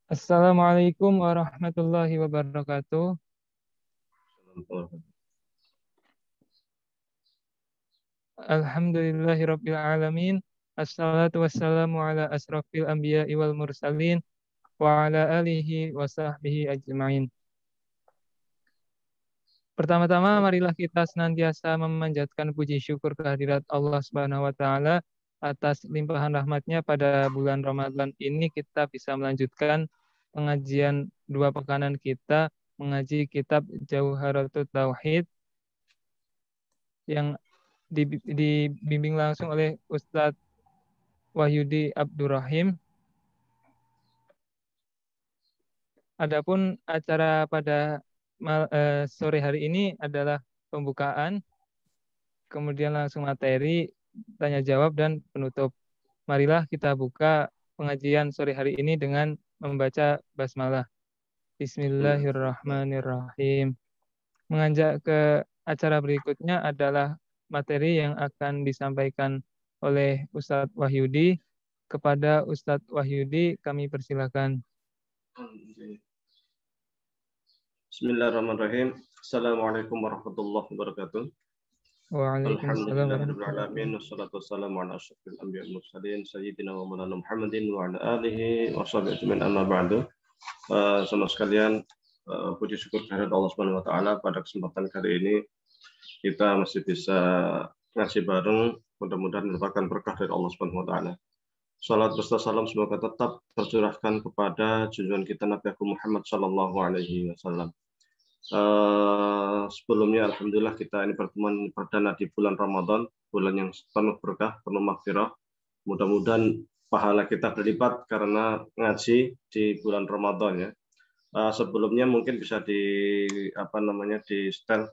Assalamualaikum warahmatullahi wabarakatuh. Alhamdulillahirabbil alamin. Assalatu wassalamu ala asrafil anbiya'i wal mursalin wa ala alihi wa sahbihi ajma'in. Pertama-tama marilah kita senantiasa memanjatkan puji syukur kehadirat Allah Subhanahu wa taala atas limpahan rahmatnya pada bulan Ramadan ini kita bisa melanjutkan pengajian dua pekanan kita mengaji kitab Jauharatul Tauhid yang dibimbing langsung oleh Ustadz Wahyudi Abdurrahim. Adapun acara pada sore hari ini adalah pembukaan, kemudian langsung materi, tanya jawab, dan penutup. Marilah kita buka pengajian sore hari ini dengan membaca basmalah. Bismillahirrahmanirrahim. Menganjak ke acara berikutnya adalah materi yang akan disampaikan oleh Ustadz Wahyudi. Kepada Ustadz Wahyudi kami persilakan. Bismillahirrahmanirrahim. Assalamualaikum warahmatullahi wabarakatuh. Waalaikumsalam Alhamdulillahirrahmanirrahim. Wassalatu wassalamu ala asyrafil anbiya'i wal mursalin sayyidina wa maulana Muhammadin wa ala alihi wa sahbihi ajmain amma ba'du. Sama sekalian, puji syukur kehadirat Allah Subhanahu wa taala pada kesempatan kali ini kita masih bisa ngaji bareng, mudah-mudahan merupakan berkah dari Allah Subhanahu wa taala. Salat beserta salam semoga tetap tercurahkan kepada junjungan kita Nabi Muhammad sallallahu alaihi wasallam. Sebelumnya alhamdulillah kita ini pertemuan perdana di bulan Ramadan, bulan yang penuh berkah, penuh maghfirah. Mudah-mudahan pahala kita berlipat karena ngaji di bulan Ramadan ya. Sebelumnya mungkin bisa di setel,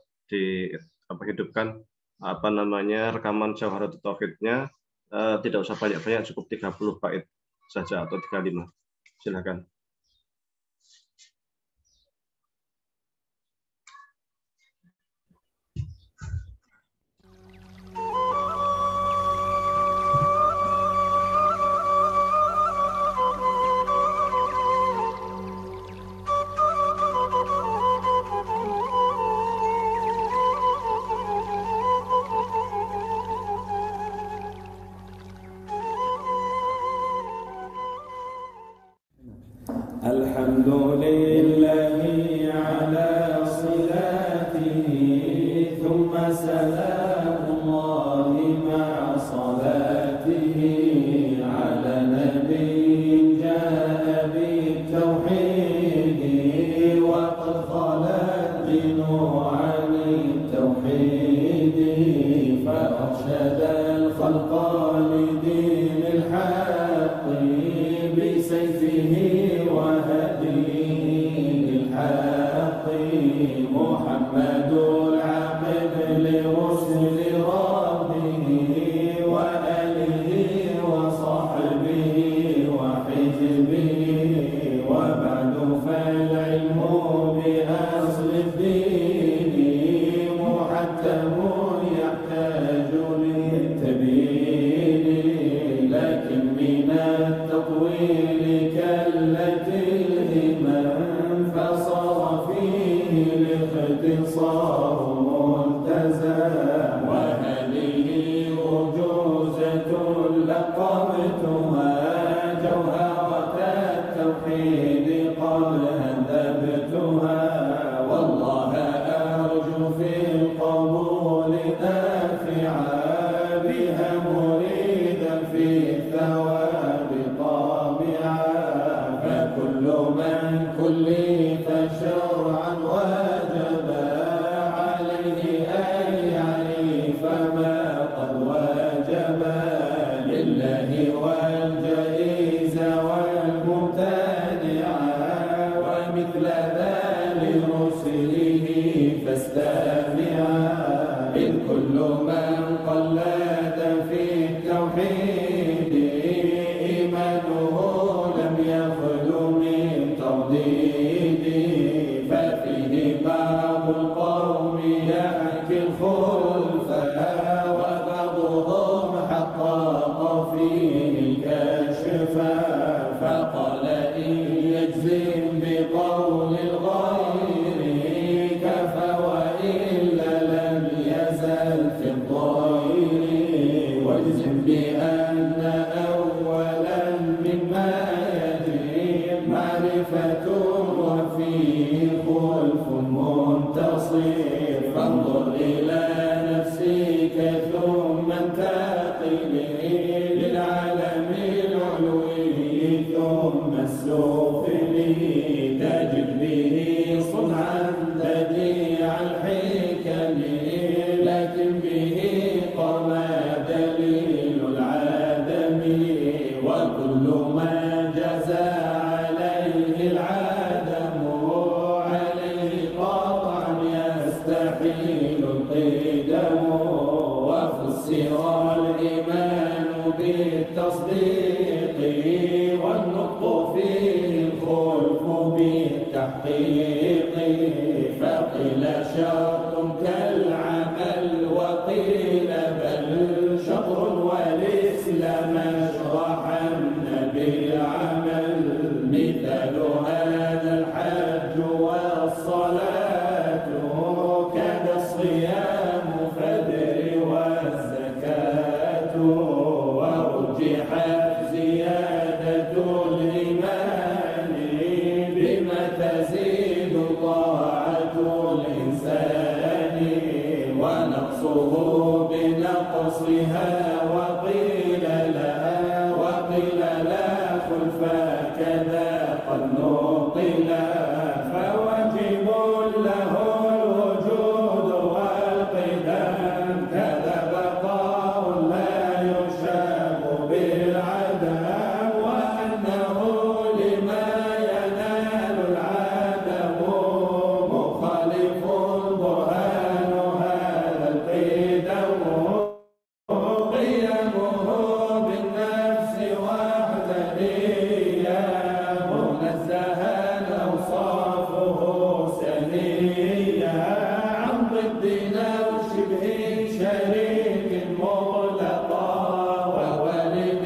hidupkan rekaman Jauharatul Tauhidnya. Tidak usah banyak-banyak, cukup 30 bait saja atau 35. Silakan. Alhamdulillahi ala salatihi thumma salamullahi ma'a salatihi ala nabiyyin ja'a bit-tauhidi wa qad khalat binu'ani tauhidi fa arshada al-khalqa lidin al-haqqi bi sayfihi محمد العاقب لرسل ربه وآله وصحبه وحزبه وبعد فالعلم بأصل الدين محتم يحتاج للتبيين لكن من التطويل كالتي الهمم فصار فيه الاختصار ملتزم وهذه أرجوزة لقبتها جوهرة التوحيد قد هذبتها والله أرجو في القبول نافعا بها مريدا في الثواب طامعا السفلي تجد به صنعا بديع الحكم لكن به قام دليل العدم وكل ما جزى عليه العدم عليه قطعا يستحيل القدم وفسر الإيمان بالتصديق والنطق فيه الخلف بالتحقيق فقيل شرط كالعمل وقيل بل شطر والإسلام اشرحا بالعمل مثال هذا الحج والصلاة كذا الصيام فدر والزكاة ورجحت زيادة الإيمان بما تزيد طاعة الإنسان ونقصه بنقصها وقيل لا خلف كذا قد نقل فواجب له الوجود والقدم كذا بقاء لا يشاب بالعدم وأنه لما ينال العدم مخالف برهان هذا القدم قيامه بالنفس وحدانية منزها أوصافه سنية عن ضدنا وشبه شريك مطلقا ووالد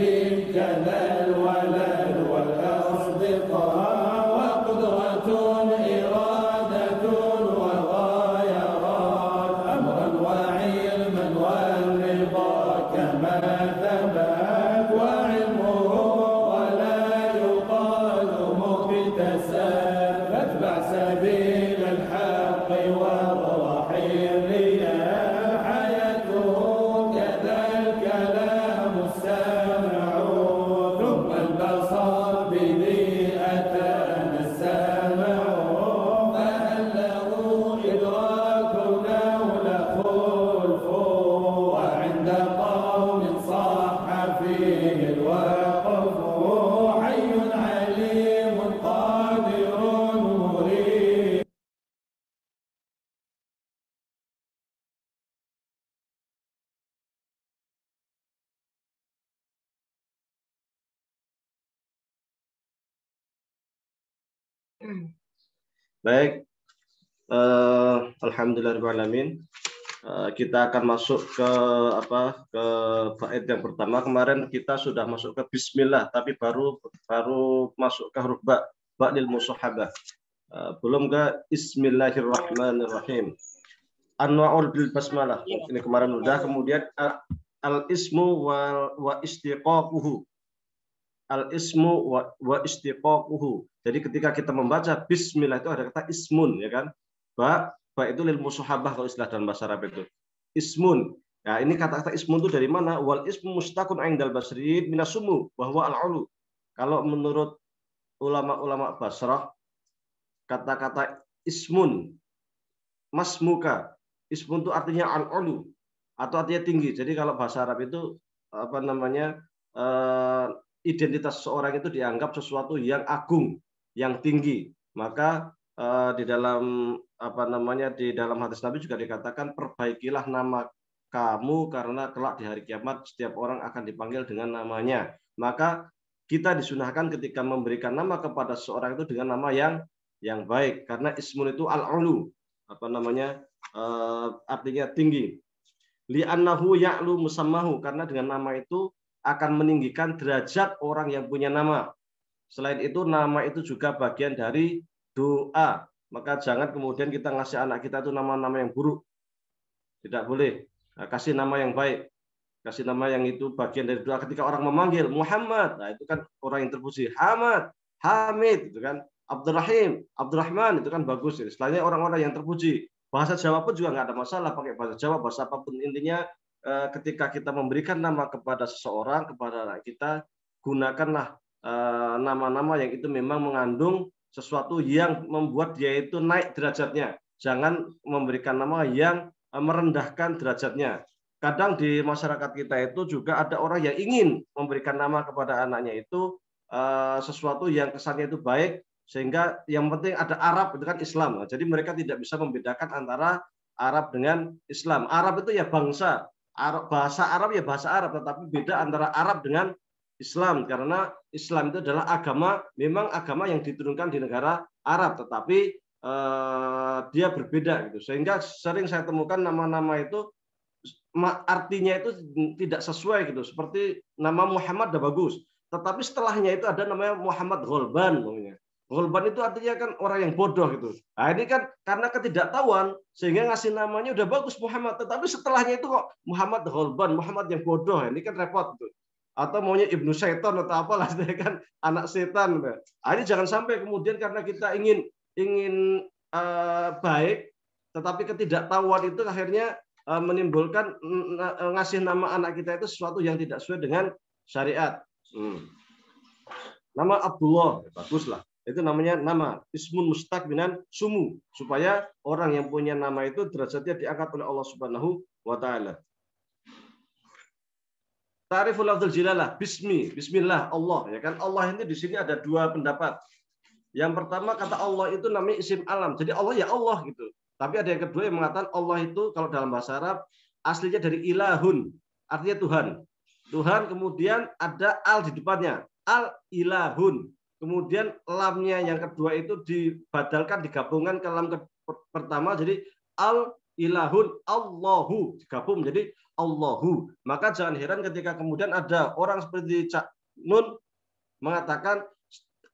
كذا الولد والأصدقاء وقدرة إرادة وغايرات أمرا وعلما والرضا كما ثبت وعلمه ولا يقال مكتسب فاتبع سبيل الحق واطرح الرياء حياته كذا الكلام السامع ثم البصر بذي أتانا السامع فهل له إدراك نول خلف وعند قوم صح فيه الوقف حي عليم قادر مريد. Baik, alhamdulillahirrahmanirrahim. Kita akan masuk ke bait yang pertama. Kemarin kita sudah masuk ke bismillah, tapi baru masuk ke huruf ba lil musahabah. Belum ke bismillahirrahmanirrahim. Anwa'ul bil basmalah. Ini kemarin udah. Kemudian al ismu wa istiqaquhu. Al ismu wa istiqaquhu. Jadi ketika kita membaca bismillah itu ada kata ismun, ya kan? Ba itu lil musahabah kalau istilah dalam bahasa Arab itu. Ismun. Nah, ini kata-kata ismun itu dari mana? Wal ismu mustaqun 'indal basriyin minasumu wa huwa al-'ulu. Kalau menurut ulama-ulama Basrah, kata-kata ismun, masmuka, ismun itu artinya al-'ulu atau artinya tinggi. Jadi kalau bahasa Arab itu identitas seorang itu dianggap sesuatu yang agung, yang tinggi. Maka di dalam di dalam hadis Nabi juga dikatakan perbaikilah nama kamu karena kelak di hari kiamat setiap orang akan dipanggil dengan namanya. Maka kita disunahkan ketika memberikan nama kepada seorang itu dengan nama yang baik karena ismun itu al-ulu artinya tinggi. Li'annahu ya'lu musammahu karena dengan nama itu akan meninggikan derajat orang yang punya nama. Selain itu nama itu juga bagian dari doa. Maka jangan kemudian kita ngasih anak kita itu nama-nama yang buruk. Tidak boleh. Nah, kasih nama yang baik. Kasih nama yang itu bagian dari doa. Ketika orang memanggil Muhammad, nah itu kan orang yang terpuji. Hamad, Hamid, itu kan. Abdurrahim, Abdurrahman, itu kan bagus. Setelahnya orang-orang yang terpuji. Bahasa Jawa pun juga nggak ada masalah pakai bahasa Jawa, bahasa apapun. Intinya ketika kita memberikan nama kepada seseorang, kepada anak kita, gunakanlah nama-nama yang itu memang mengandung sesuatu yang membuat dia itu naik derajatnya. Jangan memberikan nama yang merendahkan derajatnya. Kadang di masyarakat kita itu juga ada orang yang ingin memberikan nama kepada anaknya itu sesuatu yang kesannya itu baik, sehingga yang penting ada Arab itu kan Islam. Jadi mereka tidak bisa membedakan antara Arab dengan Islam. Arab itu ya bangsa, bahasa Arab ya bahasa Arab, tetapi beda antara Arab dengan Islam, karena Islam itu adalah agama, memang agama yang diturunkan di negara Arab, tetapi dia berbeda gitu. Sehingga sering saya temukan nama-nama itu artinya itu tidak sesuai gitu. Seperti nama Muhammad udah bagus, tetapi setelahnya itu ada namanya Muhammad Gholban namanya. Gholban itu artinya kan orang yang bodoh gitu. Nah, ini kan karena ketidaktahuan sehingga ngasih namanya udah bagus Muhammad, tetapi setelahnya itu kok Muhammad Gholban, Muhammad yang bodoh. Ini kan repot gitu. Atau maunya Ibnu Syaiton atau apalah, kan anak setan. Nah, ini jangan sampai kemudian karena kita ingin baik, tetapi ketidaktahuan itu akhirnya menimbulkan ngasih nama anak kita itu sesuatu yang tidak sesuai dengan syariat. Nama Abdullah baguslah. Itu namanya nama ismun mustaq minan sumu, supaya orang yang punya nama itu derajatnya diangkat oleh Allah Subhanahu wa taala. Ta'riful lafdzul jalalah, bismillah, Allah, ya kan? Allah ini di sini ada dua pendapat. Yang pertama kata Allah itu namanya isim alam. Jadi Allah ya Allah gitu. Tapi ada yang kedua yang mengatakan Allah itu kalau dalam bahasa Arab aslinya dari ilahun, artinya Tuhan. Tuhan kemudian ada al di depannya, al ilahun. Kemudian lamnya yang kedua itu dibadalkan, digabungkan ke lam pertama, jadi al ilahun, Allahu digabung jadi Allahu. Maka jangan heran ketika kemudian ada orang seperti Cak Nun mengatakan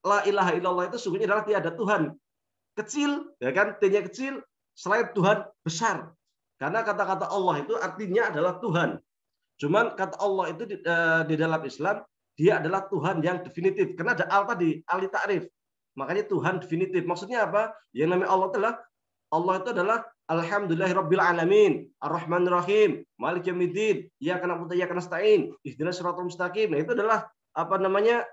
la ilaha illallah itu sungguhnya adalah tiada Tuhan kecil, ya kan? T-nya kecil selain Tuhan besar. Karena kata-kata Allah itu artinya adalah Tuhan. Cuman kata Allah itu di dalam Islam dia adalah Tuhan yang definitif. Karena ada al tadi, al ta'rif. Makanya Tuhan definitif. Maksudnya apa? Yang namanya Allah itu adalah Alhamdulillahirabbil alamin, Ar-Rahmanir Rahim, Maliki yaumiddin, Iyyaka na'budu wa iyyaka nasta'in, Ihdinas siratal mustaqim. Nah, itu adalah apa namanya?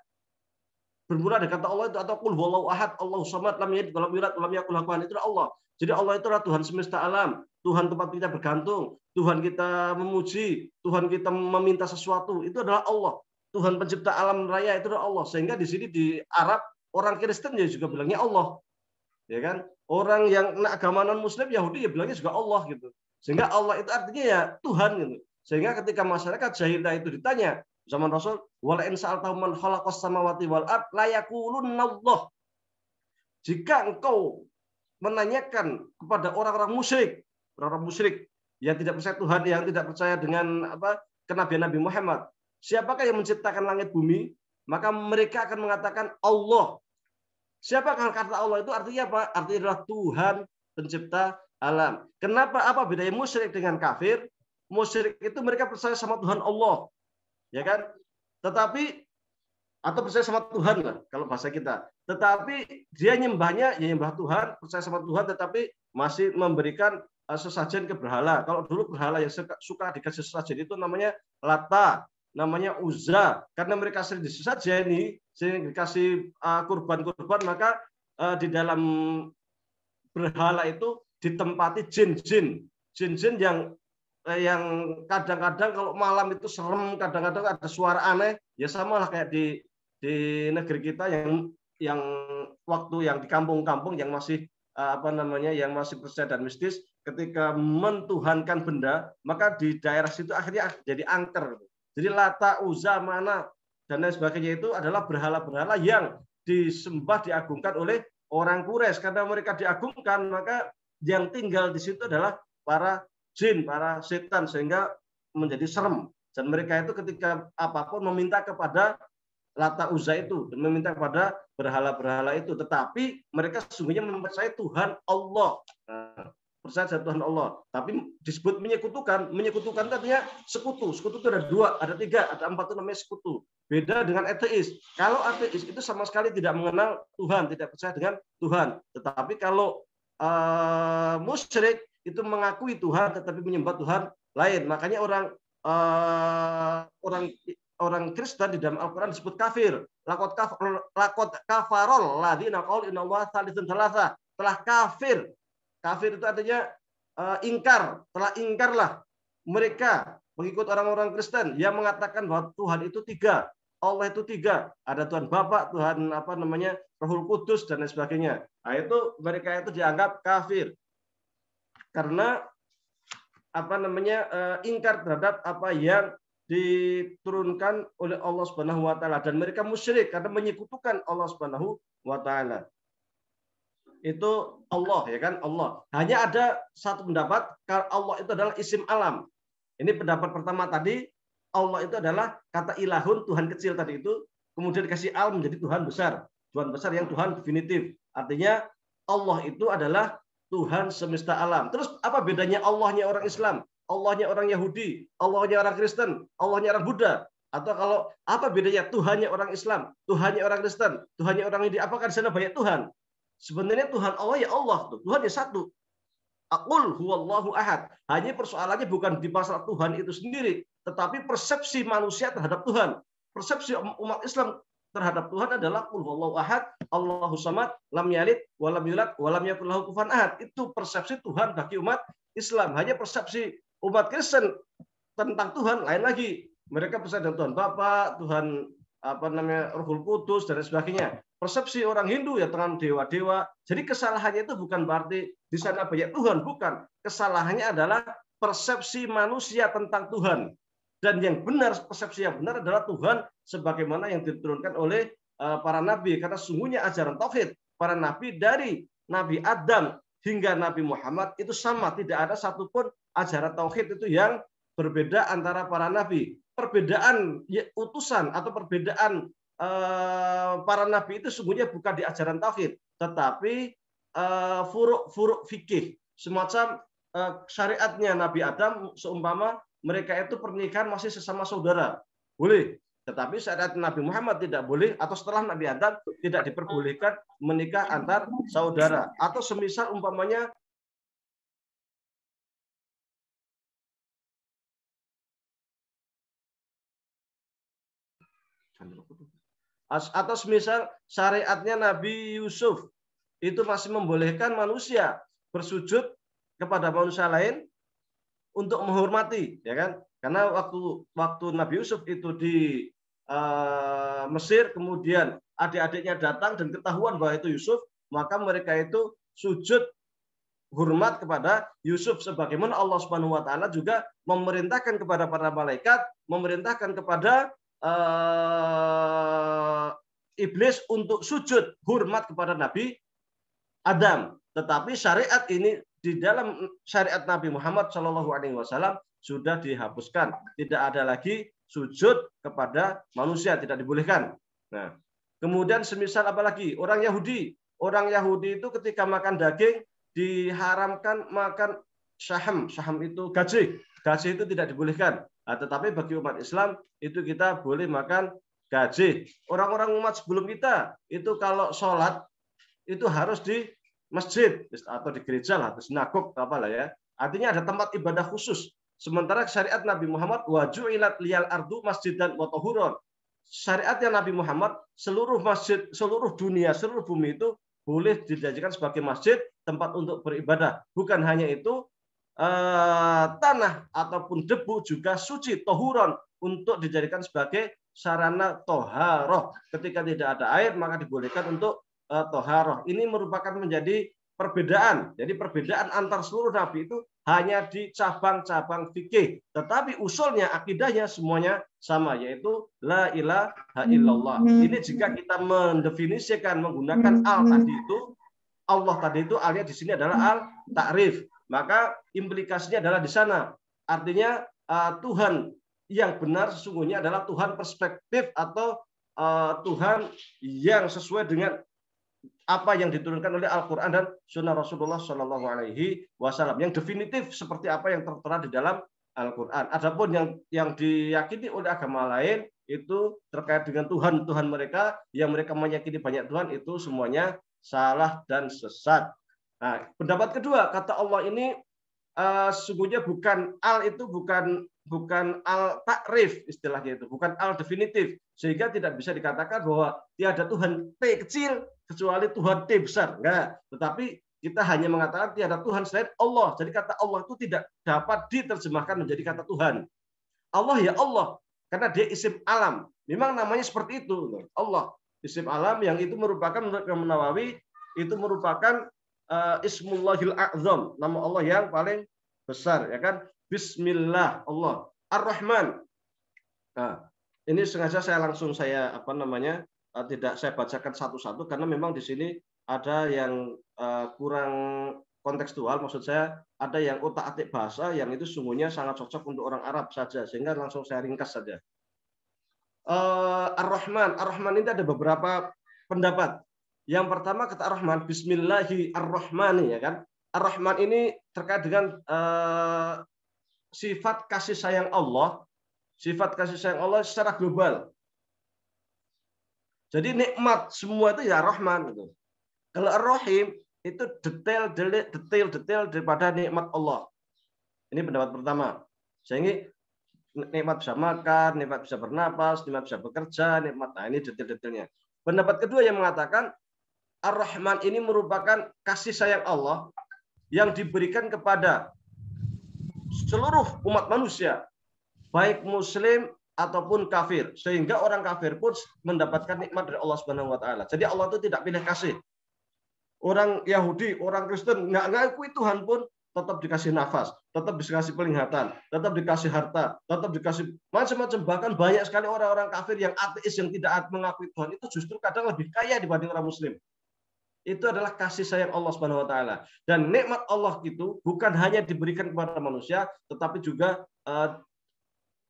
Bermula dari kata Allah itu, atau qul huwallahu ahad, Allahu samad, lam yalid wa lam yulad wa lam yakul lahu kufuwan. Itu Allah. Jadi Allah itu adalah Tuhan semesta alam, Tuhan tempat kita bergantung, Tuhan kita memuji, Tuhan kita meminta sesuatu. Itu adalah Allah. Tuhan pencipta alam raya itu adalah Allah. Sehingga di sini di Arab orang Kristen ya juga bilangnya Allah. Ya kan? Orang yang agama non muslim Yahudi ya bilangnya juga Allah gitu. Sehingga Allah itu artinya ya Tuhan gitu. Sehingga ketika masyarakat jahilah itu ditanya zaman Rasul, wala in sa'altahum man khalaqas samawati wal ard la yaqulunallah. Jika engkau menanyakan kepada orang-orang musyrik yang tidak percaya Tuhan, yang tidak percaya dengan kenabian Nabi Muhammad, siapakah yang menciptakan langit bumi? Maka mereka akan mengatakan Allah. Siapakah kata Allah itu artinya apa? Artinya adalah Tuhan pencipta alam. Kenapa? Apa bedanya musyrik dengan kafir? Musyrik itu mereka percaya sama Tuhan Allah, ya kan? Tetapi atau percaya sama Tuhan lah kalau bahasa kita. Tetapi dia nyembahnya ya nyembah Tuhan, percaya sama Tuhan, tetapi masih memberikan sesajen ke berhala. Kalau dulu berhala yang suka dikasih sesajen itu namanya Lata, namanya Uzza, karena mereka sering disesajeni, sering dikasih kurban-kurban, maka di dalam berhala itu ditempati jin-jin yang kadang-kadang kalau malam itu serem, kadang-kadang ada suara aneh, ya sama lah kayak di negeri kita yang waktu yang di kampung-kampung yang masih yang masih percaya dan mistis, ketika mentuhankan benda, maka di daerah situ akhirnya jadi angker. Jadi Lata, Uzza, Mana, dan lain sebagainya itu adalah berhala-berhala yang disembah, diagungkan oleh orang Quraisy. Karena mereka diagungkan, maka yang tinggal di situ adalah para jin, para setan, sehingga menjadi serem. Dan mereka itu ketika apapun meminta kepada Lata, Uzza itu, dan meminta kepada berhala-berhala itu. Tetapi mereka sesungguhnya mempercayai Tuhan Allah. Percaya pada Tuhan Allah, tapi disebut menyekutukan. Menyekutukan artinya sekutu. Sekutu itu ada 2, ada 3, ada 4 itu namanya sekutu. Beda dengan ateis. Kalau ateis itu sama sekali tidak mengenal Tuhan, tidak percaya dengan Tuhan. Tetapi kalau musyrik itu mengakui Tuhan, tetapi menyembah Tuhan lain. Makanya orang orang Kristen di dalam Al-Quran disebut kafir. Lakot kafarol ladzina qalu innallaha tsalitsun tsalatsa. Telah kafir. Kafir itu artinya ingkar. Telah ingkarlah mereka mengikut orang-orang Kristen yang mengatakan bahwa Tuhan itu tiga. Allah itu tiga. Ada Tuhan Bapa, Tuhan Rohul Kudus dan lain sebagainya. Nah, itu mereka itu dianggap kafir. Karena ingkar terhadap apa yang diturunkan oleh Allah Subhanahu wa taala, dan mereka musyrik karena menyekutukan Allah Subhanahu wa taala. Itu Allah, ya kan? Allah. Hanya ada satu pendapat kalau Allah itu adalah isim alam. Ini pendapat pertama tadi, Allah itu adalah kata ilahun, Tuhan kecil tadi itu, kemudian dikasih al menjadi Tuhan besar. Tuhan besar yang Tuhan definitif. Artinya Allah itu adalah Tuhan semesta alam. Terus apa bedanya Allahnya orang Islam, Allahnya orang Yahudi, Allahnya orang Kristen, Allahnya orang Buddha? Atau kalau apa bedanya Tuhannya orang Islam, Tuhannya orang Kristen, Tuhannya orang Yahudi? Apakah di sana banyak Tuhan? Sebenarnya Tuhan Allah ya Allah, Tuhan ya satu. Aqul huwallahu ahad. Hanya persoalannya bukan di masalah Tuhan itu sendiri, tetapi persepsi manusia terhadap Tuhan. Persepsi umat Islam terhadap Tuhan adalah qul huwallahu ahad, Allahu samad, lam yalid wa lam yulad wa lam yakul lahu kufuwan ahad. Itu persepsi Tuhan bagi umat Islam. Hanya persepsi umat Kristen tentang Tuhan lain lagi. Mereka percaya dengan Tuhan Bapa, Tuhan Rohul Kudus dan sebagainya. Persepsi orang Hindu ya tentang dewa-dewa. Jadi kesalahannya itu bukan berarti di sana banyak Tuhan, bukan. Kesalahannya adalah persepsi manusia tentang Tuhan. Dan yang benar, persepsi yang benar adalah Tuhan sebagaimana yang diturunkan oleh para nabi. Karena sungguhnya ajaran tauhid para nabi dari Nabi Adam hingga Nabi Muhammad itu sama. Tidak ada satupun ajaran tauhid itu yang berbeda antara para nabi. Perbedaan utusan atau perbedaan para nabi itu sungguhnya bukan di ajaran tauhid, tetapi furuk fikih. Semacam syariatnya Nabi Adam, seumpama mereka itu pernikahan masih sesama saudara, boleh. Tetapi syariat Nabi Muhammad tidak boleh, atau setelah Nabi Adam tidak diperbolehkan menikah antar saudara. Atau semisal umpamanya atau semisal syariatnya Nabi Yusuf itu masih membolehkan manusia bersujud kepada manusia lain untuk menghormati, ya kan? Karena waktu Nabi Yusuf itu di Mesir, kemudian adik-adiknya datang dan ketahuan bahwa itu Yusuf, maka mereka itu sujud hormat kepada Yusuf, sebagaimana Allah Subhanahu wa taala juga memerintahkan kepada para malaikat, memerintahkan kepada iblis untuk sujud hormat kepada Nabi Adam. Tetapi syariat ini di dalam syariat Nabi Muhammad SAW sudah dihapuskan. Tidak ada lagi sujud kepada manusia, tidak dibolehkan. Nah, kemudian semisal apalagi orang Yahudi. Orang Yahudi itu ketika makan daging diharamkan makan syaham. Syaham itu gaji. Gaji itu tidak dibolehkan. Nah, tetapi bagi umat Islam itu kita boleh makan gaji. Orang-orang umat sebelum kita itu kalau sholat itu harus di masjid atau di gereja lah, di sinagog apalah ya. Artinya ada tempat ibadah khusus. Sementara syariat Nabi Muhammad waju'ilat liyal ardu masjidan wa tahuran. Syariatnya Nabi Muhammad seluruh masjid, seluruh dunia, seluruh bumi itu boleh dijadikan sebagai masjid, tempat untuk beribadah. Bukan hanya itu, tanah ataupun debu juga suci, tohuron, untuk dijadikan sebagai sarana toharoh. Ketika tidak ada air maka dibolehkan untuk toharoh. Ini merupakan menjadi perbedaan. Jadi perbedaan antar seluruh nabi itu hanya di cabang-cabang fikih. Tetapi usulnya, akidahnya semuanya sama, yaitu la ilaha illallah. Ini jika kita mendefinisikan menggunakan al tadi itu, Allah tadi itu alnya di sini adalah al ta'rif. Maka implikasinya adalah di sana. Artinya Tuhan yang benar sesungguhnya adalah Tuhan perspektif atau Tuhan yang sesuai dengan apa yang diturunkan oleh Al-Quran dan Sunnah Rasulullah Shallallahu Alaihi Wasallam, yang definitif seperti apa yang tertera di dalam Al-Quran. Adapun yang diyakini oleh agama lain itu terkait dengan Tuhan mereka, yang mereka meyakini banyak Tuhan, itu semuanya salah dan sesat. Nah, pendapat kedua, kata Allah ini sesungguhnya bukan al, itu bukan al-takrif istilahnya itu, bukan al-definitif, sehingga tidak bisa dikatakan bahwa tiada Tuhan T kecil kecuali Tuhan T besar. Enggak, tetapi kita hanya mengatakan tiada Tuhan selain Allah. Jadi kata Allah itu tidak dapat diterjemahkan menjadi kata Tuhan. Allah ya Allah, karena dia isim alam. Memang namanya seperti itu. Allah, isim alam yang itu merupakan menurut Imam Nawawi itu merupakan Ismullahil A'zam, nama Allah yang paling besar, ya kan? Bismillah Allah Ar-Rahman. Nah, ini sengaja tidak saya bacakan satu-satu karena memang di sini ada yang kurang kontekstual, maksud saya ada yang otak-atik bahasa yang itu sungguhnya sangat cocok untuk orang Arab saja, sehingga langsung saya ringkas saja. Ar-Rahman, Ar-Rahman ini ada beberapa pendapat. Yang pertama kata Ar-Rahman, Bismillahirrahmanirrahim, ya kan? Ar-Rahman ini terkait dengan sifat kasih sayang Allah, secara global. Jadi nikmat semua itu ya Rahman gitu. Kalau Ar-Rahim itu detail daripada nikmat Allah. Ini pendapat pertama. Sehingga nikmat bisa makan, nikmat bisa bernapas, nikmat bisa bekerja, nikmat. Nah, ini detail-detailnya. Pendapat kedua yang mengatakan Ar-Rahman ini merupakan kasih sayang Allah yang diberikan kepada seluruh umat manusia, baik muslim ataupun kafir, sehingga orang kafir pun mendapatkan nikmat dari Allah Subhanahu wa taala. Jadi Allah itu tidak pilih kasih. Orang Yahudi, orang Kristen nggak ngakui Tuhan pun tetap dikasih nafas, tetap dikasih penglihatan, tetap dikasih harta, tetap dikasih macam-macam. Bahkan banyak sekali orang-orang kafir yang ateis yang tidak mengakui Tuhan itu justru kadang lebih kaya dibanding orang muslim. Itu adalah kasih sayang Allah Subhanahu wa taala. Dan nikmat Allah itu bukan hanya diberikan kepada manusia, tetapi juga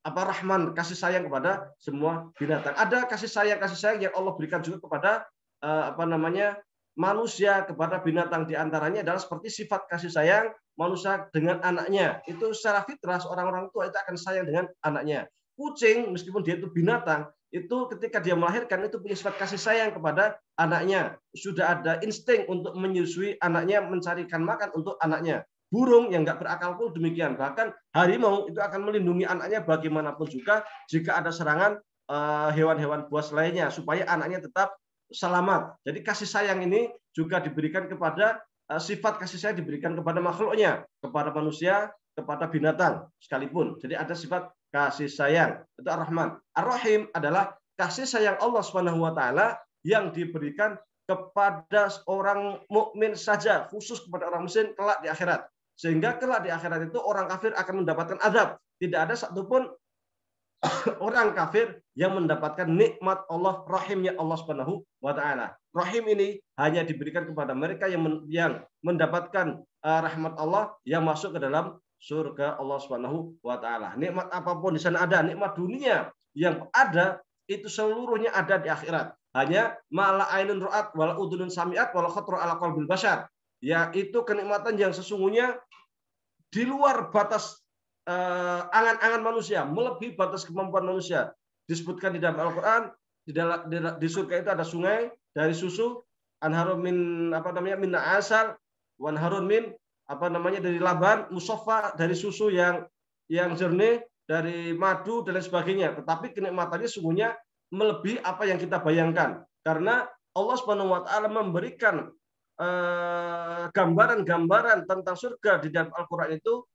Rahman, kasih sayang kepada semua binatang. Ada kasih sayang yang Allah berikan juga kepada manusia, kepada binatang. Di antaranya adalah seperti sifat kasih sayang manusia dengan anaknya. Itu secara fitrah orang tua itu akan sayang dengan anaknya. Kucing meskipun dia itu binatang, itu ketika dia melahirkan itu punya sifat kasih sayang kepada anaknya. Sudah ada insting untuk menyusui anaknya, mencarikan makan untuk anaknya. Burung yang nggak berakal pun demikian. Bahkan harimau itu akan melindungi anaknya bagaimanapun juga jika ada serangan hewan-hewan buas lainnya supaya anaknya tetap selamat. Jadi kasih sayang ini juga diberikan kepada sifat kasih sayang diberikan kepada makhluknya, kepada manusia, kepada binatang sekalipun. Jadi ada sifat kasih sayang, itu Ar-Rahman. Ar-Rahim adalah kasih sayang Allah Subhanahu wa taala yang diberikan kepada orang mukmin saja, khusus kepada orang muslim kelak di akhirat. Sehingga kelak di akhirat itu orang kafir akan mendapatkan azab. Tidak ada satupun orang kafir yang mendapatkan nikmat Allah, rahimnya Allah Subhanahu wa taala. Rahim ini hanya diberikan kepada mereka yang mendapatkan rahmat Allah yang masuk ke dalam surga Allah Subhanahu wa taala. Nikmat apapun di sana ada, nikmat dunia yang ada itu seluruhnya ada di akhirat. Hanya ma'la ainun ra'at wala udhunun sami'at wala khatra ala qalbil bashar. Yaitu kenikmatan yang sesungguhnya di luar batas angan-angan manusia, melebihi batas kemampuan manusia. Disebutkan di dalam Al-Qur'an, di surga itu ada sungai dari susu, anharun min min asal, wan harun min dari laban, musaffa dari susu yang jernih, dari madu dan lain sebagainya. Tetapi kenikmatannya sungguhnya melebihi apa yang kita bayangkan. Karena Allah Subhanahu wa taala memberikan gambaran-gambaran tentang surga di dalam Al-Qur'an itu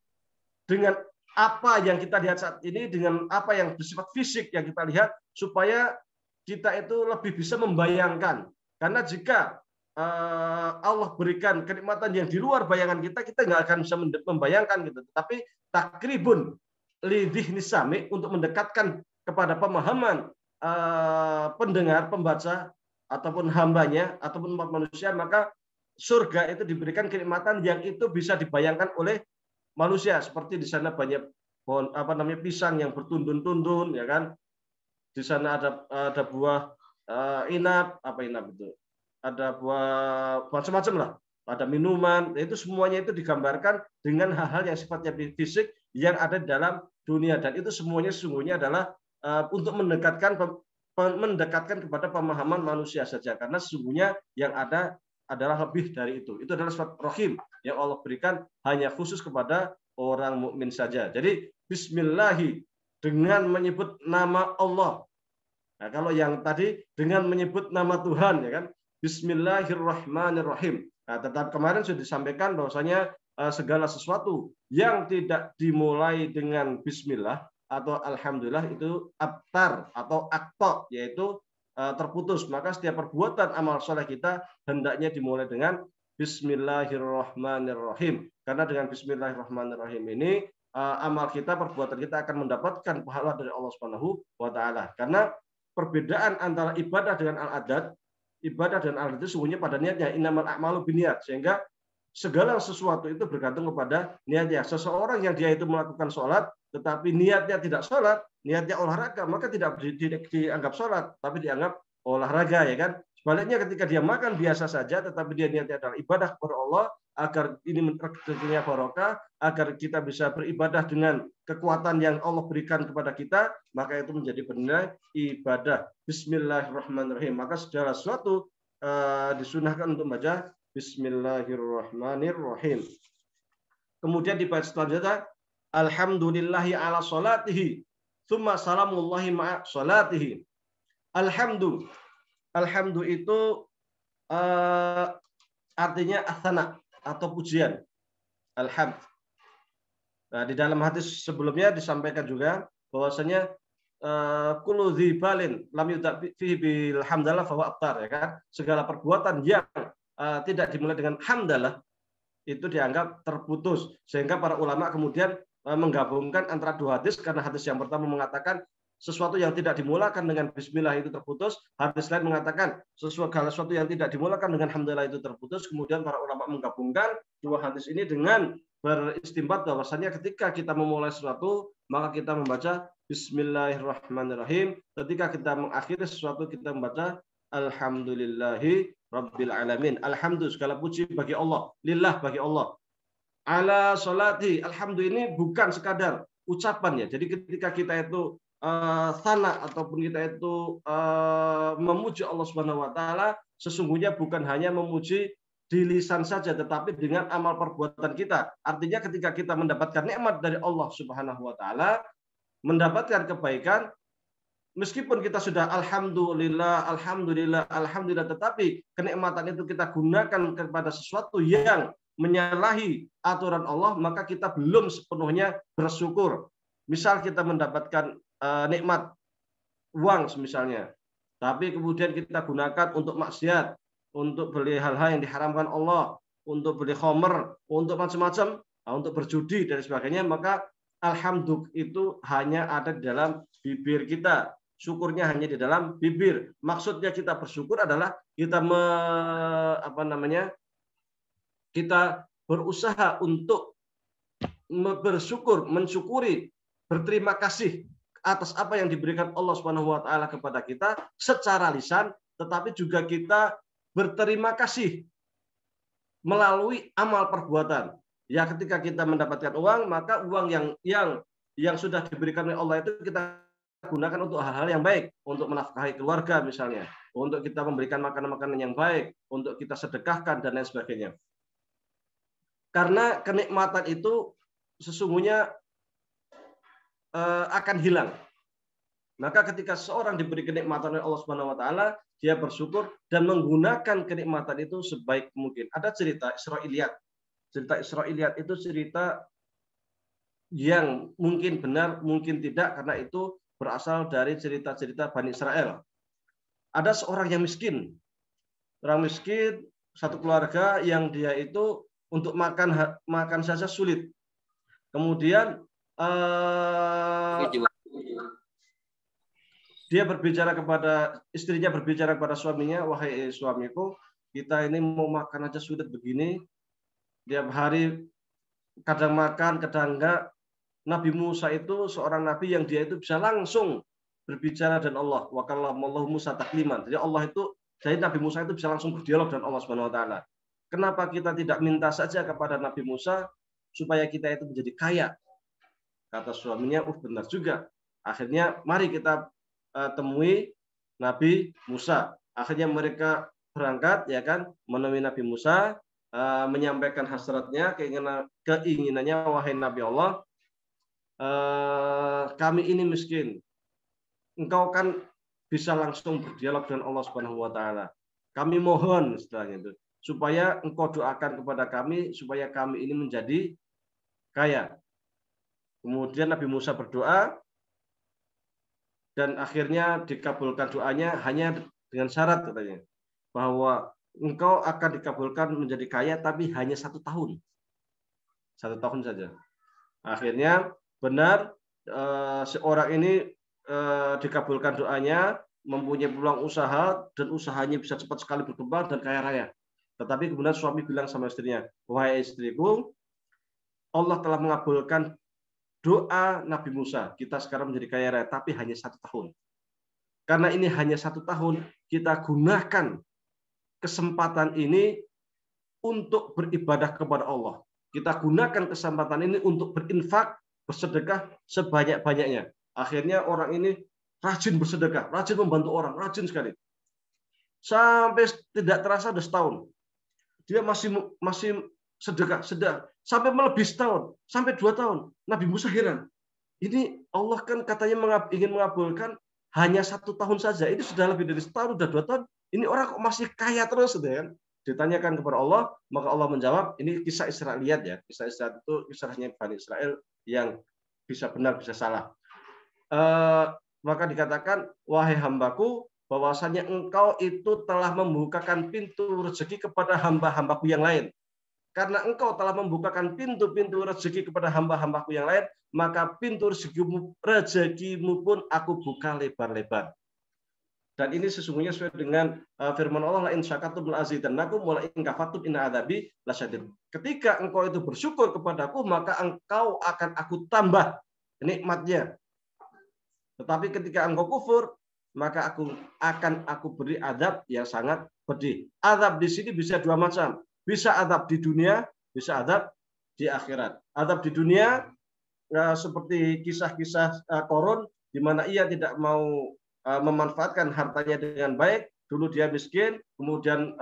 dengan apa yang kita lihat saat ini, dengan apa yang bersifat fisik yang kita lihat, supaya kita itu lebih bisa membayangkan. Karena jika Allah berikan kenikmatan yang di luar bayangan kita nggak akan bisa membayangkan gitu. Tapi takribun lidhihni sami, untuk mendekatkan kepada pemahaman pendengar, pembaca ataupun hambanya ataupun umat manusia, maka surga itu diberikan kenikmatan yang itu bisa dibayangkan oleh manusia. Seperti di sana banyak pohon pisang yang bertundun-tundun, ya kan? Di sana ada buah inap itu. Ada buah macam-macam lah, ada minuman, itu semuanya itu digambarkan dengan hal-hal yang sifatnya fisik yang ada di dalam dunia, dan itu semuanya sesungguhnya adalah untuk mendekatkan kepada pemahaman manusia saja, karena sesungguhnya yang ada adalah lebih dari itu. Itu adalah sifat Rahim yang Allah berikan hanya khusus kepada orang mukmin saja. Jadi bismillahi, dengan menyebut nama Allah. Nah, kalau yang tadi dengan menyebut nama Tuhan, ya kan, Bismillahirrahmanirrahim. Nah, tetap kemarin sudah disampaikan bahwasanya segala sesuatu yang tidak dimulai dengan Bismillah atau Alhamdulillah itu abtar atau akto, yaitu terputus. Maka setiap perbuatan amal soleh kita hendaknya dimulai dengan Bismillahirrahmanirrahim. Karena dengan Bismillahirrahmanirrahim ini amal kita, perbuatan kita akan mendapatkan pahala dari Allah Subhanahu wa taala. Karena perbedaan antara ibadah dengan al-adat, ibadah dan al-adat itu sungguhnya pada niatnya, innamal a'malu binniyat, sehingga segala sesuatu itu bergantung kepada niatnya. Seseorang yang dia itu melakukan sholat, tetapi niatnya tidak sholat, niatnya olahraga, maka tidak dianggap sholat, tapi dianggap olahraga, ya kan? Sebaliknya ketika dia makan biasa saja, tetapi dia niatnya adalah ibadah kepada Allah, agar ini rezekinya barokah, agar kita bisa beribadah dengan kekuatan yang Allah berikan kepada kita, maka itu menjadi bernilai ibadah. Bismillahirrahmanirrahim. Maka segala sesuatu disunahkan untuk membaca Bismillahirrahmanirrahim. Kemudian di bait selanjutnya, alhamdulillahi ala salatihi, tsumma salamullahi ma'a salatihi. Alhamdu itu artinya asana atau pujian. Alhamd. Nah, di dalam hadis sebelumnya disampaikan juga bahwasanya kullu dzibalin lam yubda fihi bil hamdalah fa huwa abtar, ya kan? Segala perbuatan yang tidak dimulai dengan hamdalah itu dianggap terputus, sehingga para ulama kemudian menggabungkan antara dua hadis, karena hadis yang pertama mengatakan sesuatu yang tidak dimulakan dengan bismillah itu terputus, hadis lain mengatakan sesuatu yang tidak dimulakan dengan hamdalah itu terputus. Kemudian para ulama menggabungkan dua hadis ini dengan beristimbat bahwasanya ketika kita memulai sesuatu maka kita membaca Bismillahirrahmanirrahim, ketika kita mengakhiri sesuatu kita membaca Alhamdulillahi Rabbil Alamin. Alhamdulillah, segala puji bagi Allah, lillah bagi Allah. Ala sholati, alhamdulillah ini bukan sekadar ucapan, ya. Jadi ketika kita itu sana ataupun kita itu memuji Allah Subhanahu wa taala, sesungguhnya bukan hanya memuji di lisan saja, tetapi dengan amal perbuatan kita. Artinya ketika kita mendapatkan nikmat dari Allah Subhanahu wa taala, mendapatkan kebaikan, meskipun kita sudah alhamdulillah, alhamdulillah, alhamdulillah, tetapi kenikmatan itu kita gunakan kepada sesuatu yang menyalahi aturan Allah, maka kita belum sepenuhnya bersyukur. Misal kita mendapatkan nikmat uang misalnya, tapi kemudian kita gunakan untuk maksiat, untuk beli hal-hal yang diharamkan Allah, untuk beli khamr, untuk macam-macam, untuk berjudi dan sebagainya, maka alhamdulillah itu hanya ada di dalam bibir kita. Syukurnya hanya di dalam bibir. Maksudnya kita bersyukur adalah kita kita berusaha untuk bersyukur, mensyukuri, berterima kasih atas apa yang diberikan Allah Subhanahu wa taala kepada kita secara lisan, tetapi juga kita berterima kasih melalui amal perbuatan. Ya, ketika kita mendapatkan uang, maka uang yang sudah diberikan oleh Allah itu kita gunakan untuk hal-hal yang baik, untuk menafkahi keluarga misalnya, untuk kita memberikan makanan-makanan yang baik, untuk kita sedekahkan dan lain sebagainya. Karena kenikmatan itu sesungguhnya akan hilang. Maka ketika seorang diberi kenikmatan oleh Allah Subhanahu wa taala, dia bersyukur dan menggunakan kenikmatan itu sebaik mungkin. Ada cerita Israiliyat. Cerita Israiliyat itu cerita yang mungkin benar, mungkin tidak, karena itu berasal dari cerita-cerita Bani Israel. Ada seorang yang miskin. Orang miskin, satu keluarga yang dia itu untuk makan saja sulit. Kemudian dia berbicara kepada istrinya, berbicara kepada suaminya, wahai suamiku, kita ini mau makan aja sulit begini, tiap hari kadang makan, kadang enggak. Nabi Musa itu seorang nabi yang dia itu bisa langsung berbicara dengan Allah. Wa kallamallahu Musa takliman. Jadi Nabi Musa itu bisa langsung berdialog dengan Allah Subhanahu wa taala. Kenapa kita tidak minta saja kepada Nabi Musa supaya kita itu menjadi kaya? Kata suaminya, benar juga. Akhirnya mari kita temui Nabi Musa. Akhirnya mereka berangkat, ya kan, menemui Nabi Musa, menyampaikan hasratnya, keinginannya, wahai Nabi Allah, kami ini miskin. Engkau kan bisa langsung berdialog dengan Allah Subhanahu wa taala. Kami mohon istilahnya itu supaya engkau doakan kepada kami supaya kami ini menjadi kaya. Kemudian Nabi Musa berdoa dan akhirnya dikabulkan doanya hanya dengan syarat katanya bahwa engkau akan dikabulkan menjadi kaya tapi hanya 1 tahun. 1 tahun saja. Akhirnya benar seorang ini dikabulkan doanya, mempunyai peluang usaha dan usahanya bisa cepat sekali berkembang dan kaya raya. Tetapi kemudian suami bilang sama istrinya, wahai istriku, Allah telah mengabulkan doa Nabi Musa. Kita sekarang menjadi kaya raya, tapi hanya 1 tahun. Karena ini hanya 1 tahun, kita gunakan kesempatan ini untuk beribadah kepada Allah. Kita gunakan kesempatan ini untuk berinfak, bersedekah sebanyak-banyaknya. Akhirnya orang ini rajin bersedekah, rajin membantu orang, rajin sekali. Sampai tidak terasa sudah setahun. Dia masih sedekah, sampai melebihi setahun, sampai 2 tahun. Nabi Musa heran. Ini Allah kan katanya ingin mengabulkan hanya 1 tahun saja. Ini sudah lebih dari setahun, sudah 2 tahun. Ini orang kok masih kaya terus, kan? Ditanyakan kepada Allah, maka Allah menjawab, ini kisah Israiliyat ya. Kisah Israiliyat itu kisahnya Bani Israel yang bisa benar, bisa salah. Maka dikatakan, wahai hambaku, bahwasanya engkau itu telah membukakan pintu rezeki kepada hamba-hambaku yang lain. Karena engkau telah membukakan pintu-pintu rezeki kepada hamba-hambaku yang lain, maka pintu rezekimu pun aku buka lebar-lebar. Dan ini sesungguhnya sesuai dengan firman Allah, la in syakartum la azidannakum wa la in kafartum inna adzabi lasyadid. Ketika engkau itu bersyukur kepadaku, maka engkau akan aku tambah nikmatnya. Tetapi ketika engkau kufur, maka aku beri azab yang sangat pedih. Azab di sini bisa 2 macam. Bisa azab di dunia, bisa azab di akhirat. Azab di dunia seperti kisah-kisah Qarun di mana ia tidak mau memanfaatkan hartanya dengan baik. Dulu dia miskin, kemudian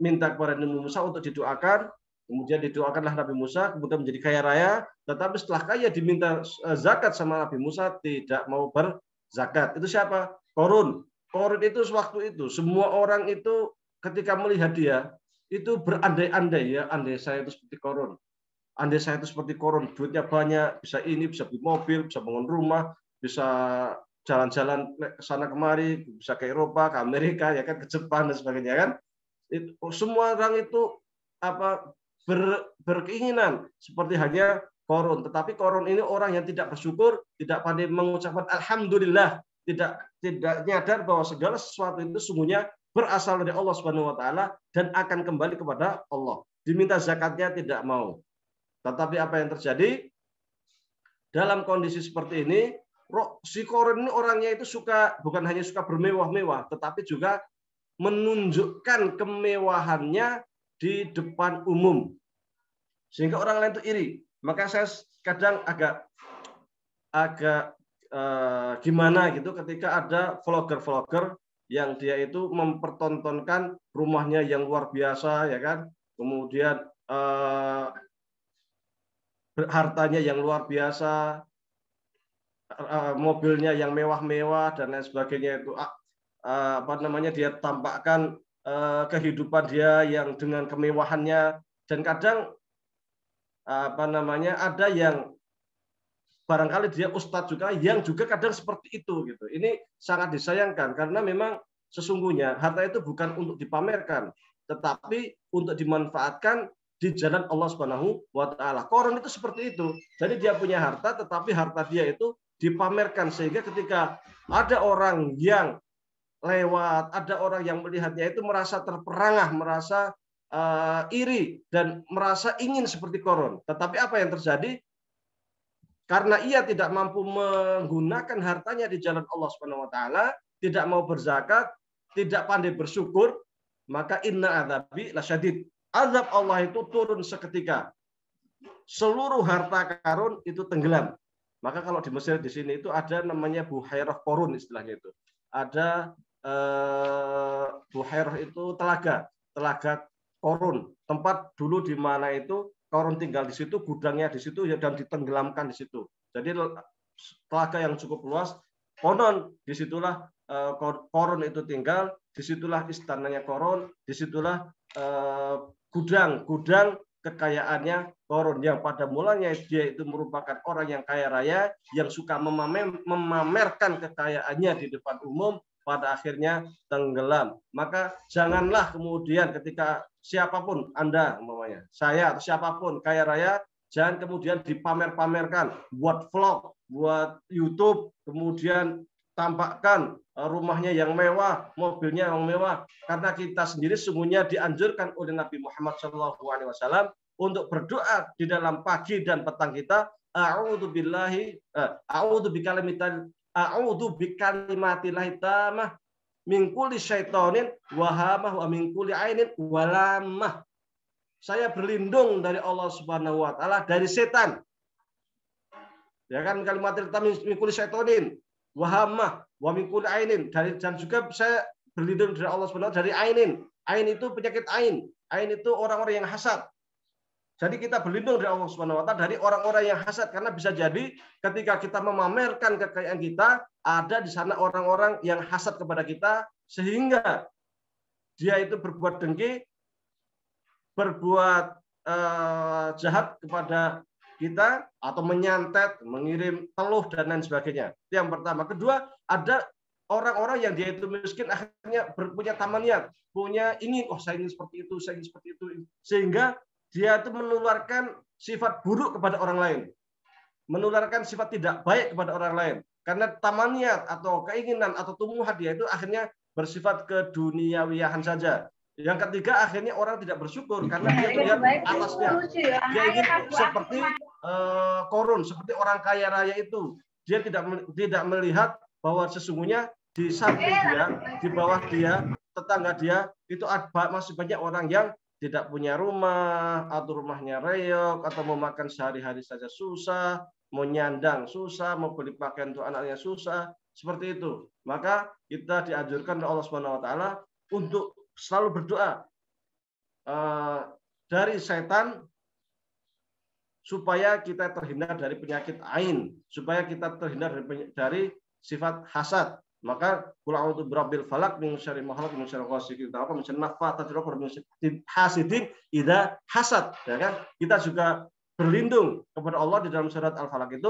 minta kepada Nabi Musa untuk didoakan. Kemudian didoakanlah Nabi Musa, kemudian menjadi kaya raya. Tetapi setelah kaya diminta zakat sama Nabi Musa, tidak mau berzakat. Itu siapa? Qarun. Qarun itu sewaktu itu semua orang itu ketika melihat dia itu berandai-andai ya, andai saya itu seperti Qarun. Andai saya itu seperti Qarun, duitnya banyak, bisa ini, bisa beli mobil, bisa bangun rumah, bisa jalan-jalan ke sana kemari, bisa ke Eropa, ke Amerika, ya kan, ke Jepang dan sebagainya kan. Itu, semua orang itu berkeinginan seperti hanya Qarun. Tetapi Qarun ini orang yang tidak bersyukur, tidak pandai mengucapkan alhamdulillah, tidak nyadar bahwa segala sesuatu itu sungguhnya berasal dari Allah Subhanahu wa taala dan akan kembali kepada Allah. Diminta zakatnya tidak mau. Tetapi apa yang terjadi? Dalam kondisi seperti ini, si Qarun ini orangnya itu bukan hanya suka bermewah-mewah, tetapi juga menunjukkan kemewahannya di depan umum. Sehingga orang lain itu iri. Maka saya kadang agak gimana gitu ketika ada vlogger-vlogger yang dia itu mempertontonkan rumahnya yang luar biasa, ya kan, kemudian hartanya yang luar biasa, mobilnya yang mewah-mewah dan lain sebagainya. Itu dia tampakkan kehidupan dia yang dengan kemewahannya. Dan kadang ada yang barangkali dia ustadz juga yang juga kadang seperti itu gitu. Ini sangat disayangkan karena memang sesungguhnya harta itu bukan untuk dipamerkan, tetapi untuk dimanfaatkan di jalan Allah Subhanahu wa taala. Qarun itu seperti itu. Jadi dia punya harta, tetapi harta dia itu dipamerkan sehingga ketika ada orang yang lewat, ada orang yang melihatnya itu merasa terperangah, merasa iri dan merasa ingin seperti Qarun. Tetapi apa yang terjadi? Karena ia tidak mampu menggunakan hartanya di jalan Allah Subhanahu wa taala, tidak mau berzakat, tidak pandai bersyukur, maka inna adzabi lasyadid. Azab Allah itu turun seketika. Seluruh harta Qarun itu tenggelam. Maka kalau di Mesir di sini itu ada namanya Buhairah Qarun istilahnya itu. Ada Buhairah itu telaga Qarun, tempat dulu di mana itu Qarun tinggal di situ, gudangnya di situ, dan ditenggelamkan di situ. Jadi telaga yang cukup luas. Konon disitulah Qarun itu tinggal, disitulah istananya Qarun, disitulah gudang kekayaannya Qarun, yang pada mulanya dia itu merupakan orang yang kaya raya, yang suka memamerkan kekayaannya di depan umum, pada akhirnya tenggelam. Maka janganlah kemudian ketika siapapun Anda, umpamanya saya atau siapapun kaya raya, jangan kemudian dipamer-pamerkan, buat vlog, buat YouTube, kemudian tampakkan rumahnya yang mewah, mobilnya yang mewah, karena kita sendiri sungguhnya dianjurkan oleh Nabi Muhammad SAW untuk berdoa di dalam pagi dan petang kita, a'udzu bikalimatillahi tammah min kulli syaitonin wahamah wa min kulli ainin walamah. Saya berlindung dari Allah Subhanahu wa taala dari setan. Ya kan, kalimatil tammah min kulli syaitonin wahamah wa min kulli ainin, dan juga saya berlindung dari Allah Subhanahu wa taala dari ainin. Ain itu penyakit ain. Ain itu orang-orang yang hasad. Jadi kita berlindung dari Allah Subhanahu wa taala dari orang-orang yang hasad, karena bisa jadi ketika kita memamerkan kekayaan kita, ada di sana orang-orang yang hasad kepada kita, sehingga dia itu berbuat dengki, berbuat jahat kepada kita, atau menyantet, mengirim teluh dan lain sebagainya. Itu yang pertama. Kedua, ada orang-orang yang dia itu miskin, akhirnya punya tamaniyat, punya ingin, oh saya ingin seperti itu, saya ingin seperti itu, sehingga dia itu menularkan sifat buruk kepada orang lain, menularkan sifat tidak baik kepada orang lain, karena tamaniyat atau keinginan atau tumbuhan dia itu akhirnya bersifat keduniawiyahan saja. Yang ketiga, akhirnya orang tidak bersyukur karena dia melihat atasnya, dia ingin seperti Qarun, seperti orang kaya raya itu. Dia tidak melihat bahwa sesungguhnya di samping dia, di bawah dia, tetangga dia itu masih banyak orang yang tidak punya rumah, atau rumahnya reok, atau mau makan sehari-hari saja susah, mau nyandang susah, mau beli pakaian untuk anaknya susah, seperti itu. Maka kita dianjurkan oleh Allah Subhanahu wa taala untuk selalu berdoa dari setan, supaya kita terhindar dari penyakit ain, supaya kita terhindar dari sifat hasad. Maka qul a'udzu birabbil falaq min syarri ma khalaq min syarri ghasiqin idza waqab min syarri naffatsati fil 'uqad min syarri hasidin idza hasad. Ya kan? Kita juga berlindung kepada Allah di dalam surat Al-Falaq itu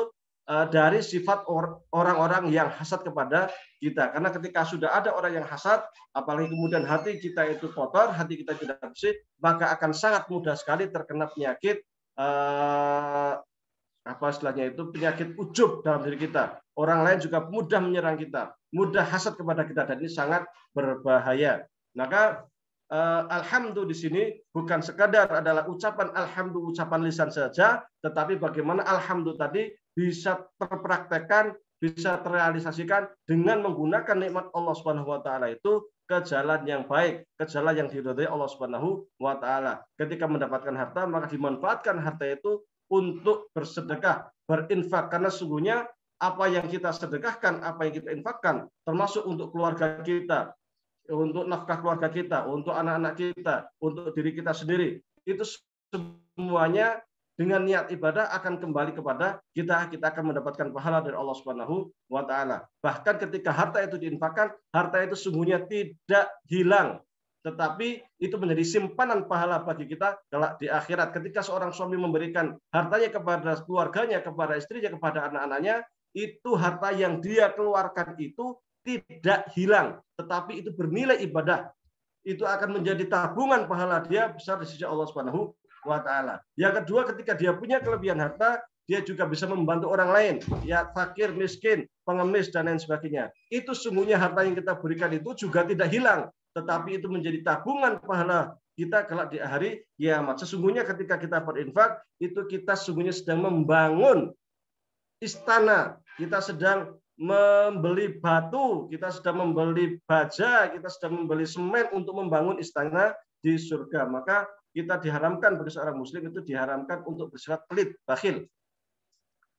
dari sifat orang-orang yang hasad kepada kita. Karena ketika sudah ada orang yang hasad, apalagi kemudian hati kita itu kotor, hati kita tidak bersih, maka akan sangat mudah sekali terkena penyakit apa istilahnya itu, penyakit ujub dalam diri kita. Orang lain juga mudah menyerang kita, mudah hasad kepada kita, dan ini sangat berbahaya. Maka alhamdulillah di sini bukan sekadar adalah ucapan alhamdulillah, ucapan lisan saja, tetapi bagaimana alhamdulillah tadi bisa terpraktekkan, bisa terrealisasikan dengan menggunakan nikmat Allah Subhanahu wa taala itu ke jalan yang baik, ke jalan yang diridhai Allah Subhanahu wa taala. Ketika mendapatkan harta, maka dimanfaatkan harta itu untuk bersedekah, berinfak, karena sungguhnya apa yang kita sedekahkan, apa yang kita infakkan, termasuk untuk keluarga kita, untuk nafkah keluarga kita, untuk anak-anak kita, untuk diri kita sendiri, itu semuanya dengan niat ibadah akan kembali kepada kita. Kita akan mendapatkan pahala dari Allah Subhanahu wa taala. Bahkan ketika harta itu diinfakkan, harta itu sungguhnya tidak hilang, tetapi itu menjadi simpanan pahala bagi kita kelak di akhirat. Ketika seorang suami memberikan hartanya kepada keluarganya, kepada istrinya, kepada anak-anaknya, itu harta yang dia keluarkan itu tidak hilang, tetapi itu bernilai ibadah. Itu akan menjadi tabungan pahala dia besar di sisi Allah Subhanahu wa taala. Yang kedua, ketika dia punya kelebihan harta, dia juga bisa membantu orang lain, ya fakir, miskin, pengemis dan lain sebagainya. Itu sungguhnya harta yang kita berikan itu juga tidak hilang, tetapi itu menjadi tabungan pahala kita kelak di hari kiamat. Sesungguhnya ketika kita berinfak, itu kita sesungguhnya sedang membangun istana, kita sedang membeli batu, kita sedang membeli baja, kita sedang membeli semen untuk membangun istana di surga. Maka kita diharamkan, bagi seorang muslim itu diharamkan untuk bersifat pelit, bakhil.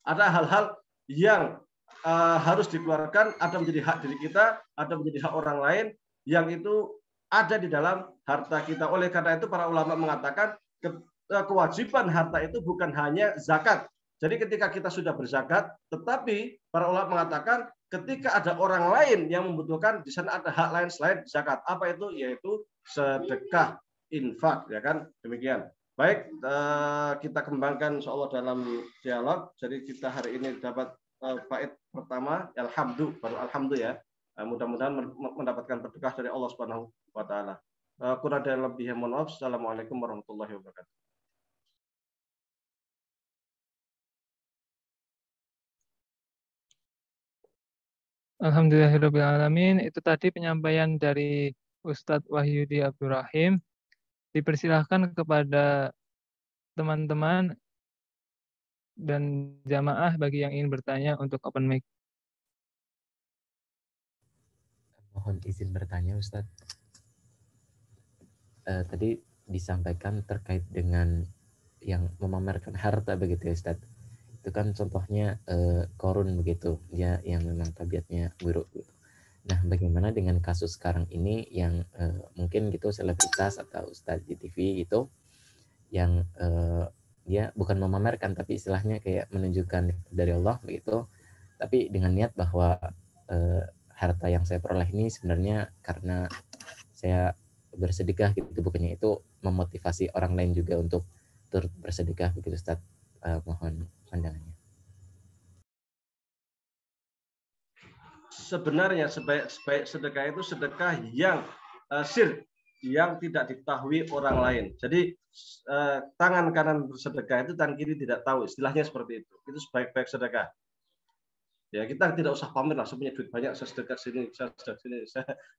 Ada hal-hal yang harus dikeluarkan, ada menjadi hak diri kita, ada menjadi hak orang lain, yang itu ada di dalam harta kita. Oleh karena itu para ulama mengatakan kewajiban harta itu bukan hanya zakat. Jadi ketika kita sudah berzakat, tetapi para ulama mengatakan ketika ada orang lain yang membutuhkan, di sana ada hak lain selain zakat. Apa itu? Yaitu sedekah, infak, ya kan? Demikian. Baik, kita kembangkan insyaallah dalam dialog. Jadi kita hari ini dapat faid pertama, alhamdulillah, baru alhamdulillah ya. Mudah-mudahan mendapatkan berkah dari Allah Subhanahu wa taala. Kurang dan lebih mohon maaf. Assalamualaikum warahmatullahi wabarakatuh. Alhamdulillahirrabbilalamin. Itu tadi penyampaian dari Ustadz Wahyudi Abdurrahim. Dipersilahkan kepada teman-teman dan jamaah bagi yang ingin bertanya untuk open mic. Mohon izin bertanya, Ustadz. Tadi disampaikan terkait dengan yang memamerkan harta begitu ya, Ustadz. Itu kan contohnya Korun begitu, dia yang memang tabiatnya buruk gitu. Nah, bagaimana dengan kasus sekarang ini yang mungkin gitu selebritas atau Ustadz di TV gitu yang dia bukan memamerkan tapi istilahnya kayak menunjukkan dari Allah begitu, tapi dengan niat bahwa harta yang saya peroleh ini sebenarnya karena saya bersedekah gitu, bukannya itu memotivasi orang lain juga untuk turut bersedekah begitu, Ustaz. Mohon pandangannya. Sebenarnya sebaik sedekah itu sedekah yang sir, yang tidak diketahui orang lain. Jadi tangan kanan bersedekah itu tangan kiri tidak tahu, istilahnya seperti itu. Itu sebaik-baik sedekah. Ya, kita tidak usah pamer lah, saya punya duit banyak, saya sedekah sini, saya sedekah sini,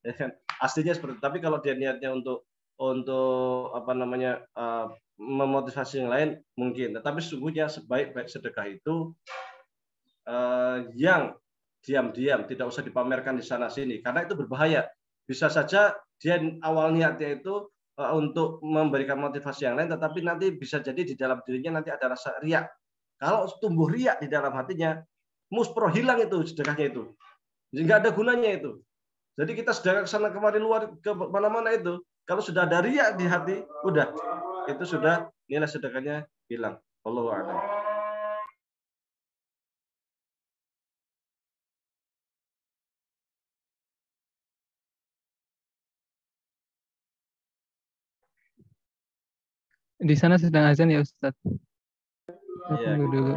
ya kan? Aslinya seperti itu. Tapi kalau dia niatnya untuk apa namanya memotivasi yang lain mungkin. Tapi sesungguhnya sebaik-baik sedekah itu yang diam-diam, tidak usah dipamerkan di sana sini, karena itu berbahaya. Bisa saja dia awal niatnya itu untuk memberikan motivasi yang lain, tetapi nanti bisa jadi di dalam dirinya nanti ada rasa riak. Kalau tumbuh riak di dalam hatinya, muspro hilang itu sedekahnya itu, jadi nggak ada gunanya itu. Jadi kita sedekah ke sana kemari, luar ke mana-mana itu, kalau sudah ada riak di hati, udah itu sudah nilai sedekahnya hilang. Wallahu a'lam. Di sana sedang azan ya, Ustadz? Iya, Tunggu dulu.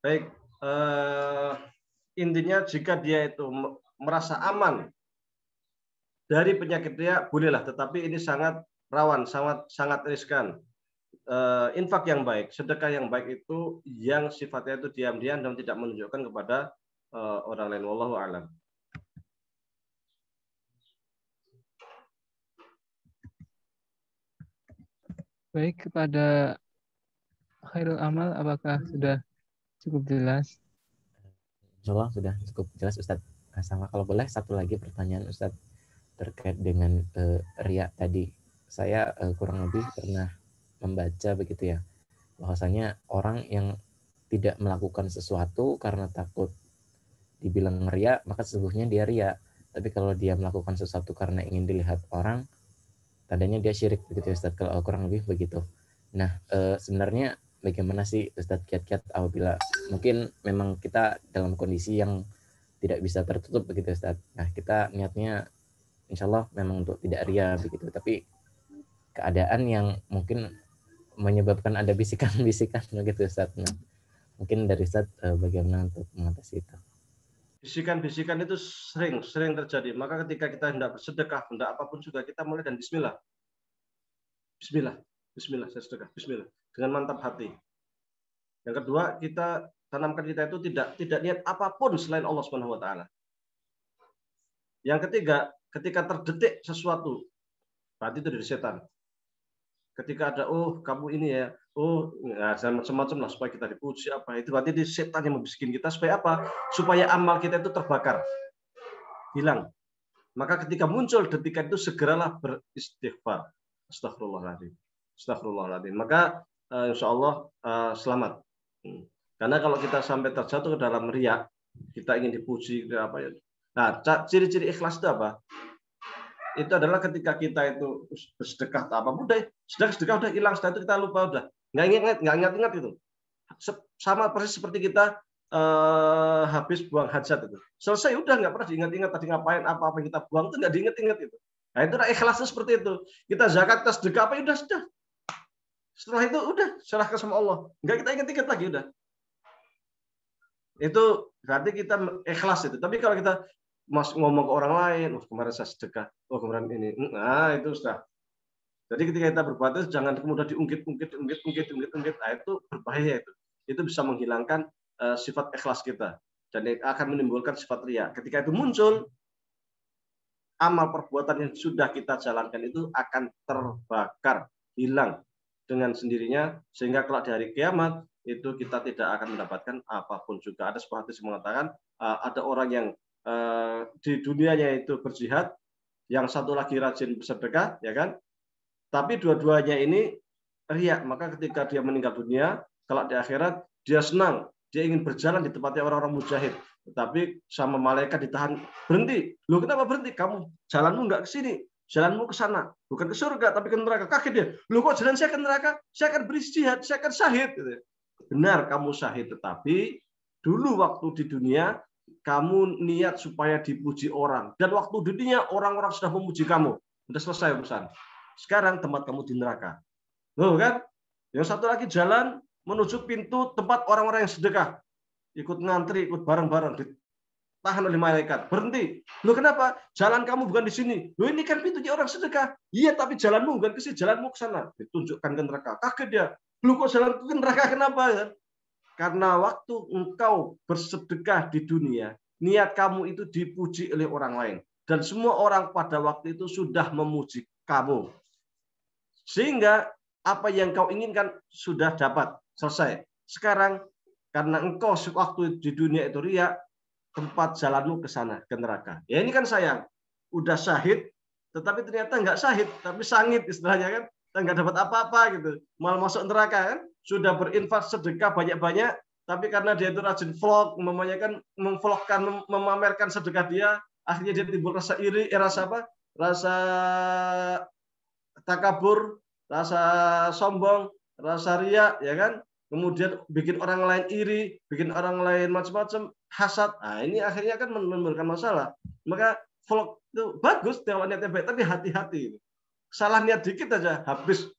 Baik, intinya jika dia itu merasa aman dari penyakit dia, bolehlah. Tetapi ini sangat rawan, sangat riskan. Infak yang baik, sedekah yang baik itu yang sifatnya itu diam-diam dan tidak menunjukkan kepada orang lain. Wallahu a'lam. Baik, kepada Khairul Amal, apakah sudah cukup jelas? Insyaallah sudah cukup jelas, Ustadz. Sama kalau boleh satu lagi pertanyaan, Ustadz, terkait dengan riya tadi. Saya kurang lebih pernah membaca begitu ya, bahwasanya orang yang tidak melakukan sesuatu karena takut dibilang riya, maka sesungguhnya dia riya. Tapi kalau dia melakukan sesuatu karena ingin dilihat orang, tandanya dia syirik begitu, Ustadz. Kalau kurang lebih begitu. Nah, sebenarnya bagaimana sih Ustadz kiat-kiat apabila mungkin memang kita dalam kondisi yang tidak bisa tertutup begitu, Ustadz. Nah, kita niatnya insya Allah memang untuk tidak ria begitu, tapi keadaan yang mungkin menyebabkan ada bisikan-bisikan begitu Ustaz. Nah, mungkin dari Ustaz bagaimana untuk mengatasi itu? Bisikan-bisikan itu sering terjadi. Maka ketika kita hendak bersedekah, hendak apapun juga kita mulai dan bismillah. Bismillah, bismillah, saya sedekah, bismillah. Dengan mantap hati. Yang kedua, kita tanamkan kita itu tidak niat apapun selain Allah Subhanahu wa taala. Yang ketiga, ketika terdetik sesuatu, berarti itu dari setan. Ketika ada, oh kamu ini ya, oh jangan macam-macam lah supaya kita dipuji apa, itu berarti setan yang membisikin kita supaya apa? Supaya amal kita itu terbakar, hilang. Maka ketika muncul detikan itu segeralah beristighfar. Astagfirullahaladzim. Astagfirullahaladzim. Maka insya Allah selamat. Karena kalau kita sampai terjatuh ke dalam riya, kita ingin dipuji, apa ya? Nah, ciri-ciri ikhlas itu apa? Itu adalah ketika kita itu bersedekah atau apa, udah sedekah udah hilang, setelah itu kita lupa, udah nggak ingat itu. Sama persis seperti kita habis buang hajat itu, selesai udah nggak pernah diingat-ingat tadi ngapain, apa yang kita buang itu nggak diingat-ingat itu. Nah itu ikhlasnya seperti itu. Kita zakat, kita sedekah apa, udah sudah. Setelah itu udah serahkan sama Allah, nggak kita ingat-ingat lagi, udah. Itu berarti kita ikhlas itu. Tapi kalau kita ngomong ke orang lain, oh kemarin saya sedekah, oh kemarin ini, nah itu sudah. Jadi ketika kita berbuat itu jangan kemudian diungkit-ungkit, nah itu berbahaya itu. Itu bisa menghilangkan sifat ikhlas kita dan akan menimbulkan sifat riya. Ketika itu muncul, amal perbuatan yang sudah kita jalankan itu akan terbakar, hilang dengan sendirinya, sehingga kalau di hari kiamat itu kita tidak akan mendapatkan apapun juga. Ada sebuah hadis mengatakan ada orang yang di dunianya itu berjihad, yang satu lagi rajin bersedekah, ya kan? Tapi dua-duanya ini riya. Maka ketika dia meninggal dunia, kalau di akhirat dia senang, dia ingin berjalan di tempatnya orang-orang mujahid. Tetapi sama malaikat ditahan, berhenti. Loh kenapa berhenti? Kamu jalanmu nggak ke sini, jalanmu ke sana, bukan ke surga tapi ke neraka. Kaget dia. Loh kok jalan saya ke neraka? Saya akan berjihad, saya akan syahid. Benar, kamu syahid, tetapi dulu waktu di dunia kamu niat supaya dipuji orang, dan waktu di dunia orang-orang sudah memuji kamu, sudah selesai urusan. Sekarang tempat kamu di neraka. Loh kan? Yang satu lagi jalan menuju pintu tempat orang-orang yang sedekah, ikut ngantri, ikut bareng-bareng, ditahan oleh malaikat, berhenti. Loh kenapa? Jalan kamu bukan di sini. Loh ini kan pintunya orang sedekah. Iya, tapi jalanmu bukan ke sini, jalanmu ke sana. Ditunjukkan ke neraka. Kaget dia. Loh kok jalan ke neraka, kenapa? Karena waktu engkau bersedekah di dunia, niat kamu itu dipuji oleh orang lain. Dan semua orang pada waktu itu sudah memuji kamu. Sehingga apa yang kau inginkan sudah dapat, selesai. Sekarang karena engkau waktu di dunia itu riya, tempat jalanmu ke sana, ke neraka. Ya ini kan sayang. Udah syahid, tetapi ternyata nggak syahid, tapi sangit istilahnya kan. Nggak dapat apa-apa gitu. Malah masuk neraka kan. Sudah berinfak sedekah banyak-banyak, tapi karena dia itu rajin vlog, memvlogkan, memamerkan sedekah dia, akhirnya dia timbul rasa iri, rasa apa? Rasa takabur, rasa sombong, rasa riya, ya kan? Kemudian bikin orang lain iri, bikin orang lain macam-macam, hasad. Nah, ini akhirnya kan menimbulkan masalah. Maka vlog itu bagus kalau niatnya baik, tapi hati-hati. Salah niat dikit aja habis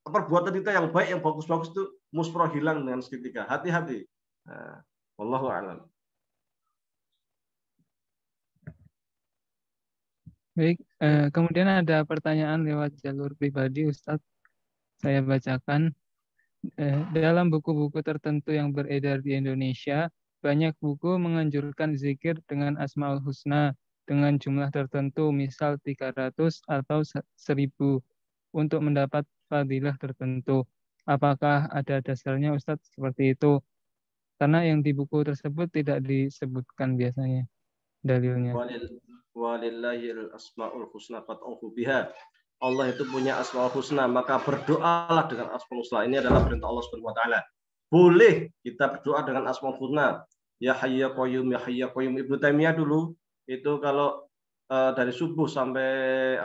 perbuatan kita yang baik, yang bagus-bagus itu musproh hilang dengan seketika. Hati-hati. Nah, wallahu a'lam. Baik, kemudian ada pertanyaan lewat jalur pribadi, Ustadz. Saya bacakan. Dalam buku-buku tertentu yang beredar di Indonesia, banyak buku menganjurkan zikir dengan Asmaul Husna dengan jumlah tertentu, misal 300 atau 1000, untuk mendapat fadilah tertentu. Apakah ada dasarnya, Ustadz, seperti itu? Karena yang di buku tersebut tidak disebutkan biasanya dalilnya. Walillahil asmaul husna fad'uhu biha. Allah itu punya asmaul husna, maka berdoalah dengan asmaul husna. Ini adalah perintah Allah Subhanahu wa taala. Boleh kita berdoa dengan asmaul husna. Ya Hayy ya Qayyum, ya Hayy ya Qayyum. Ibnu Taimiyah dulu itu kalau dari subuh sampai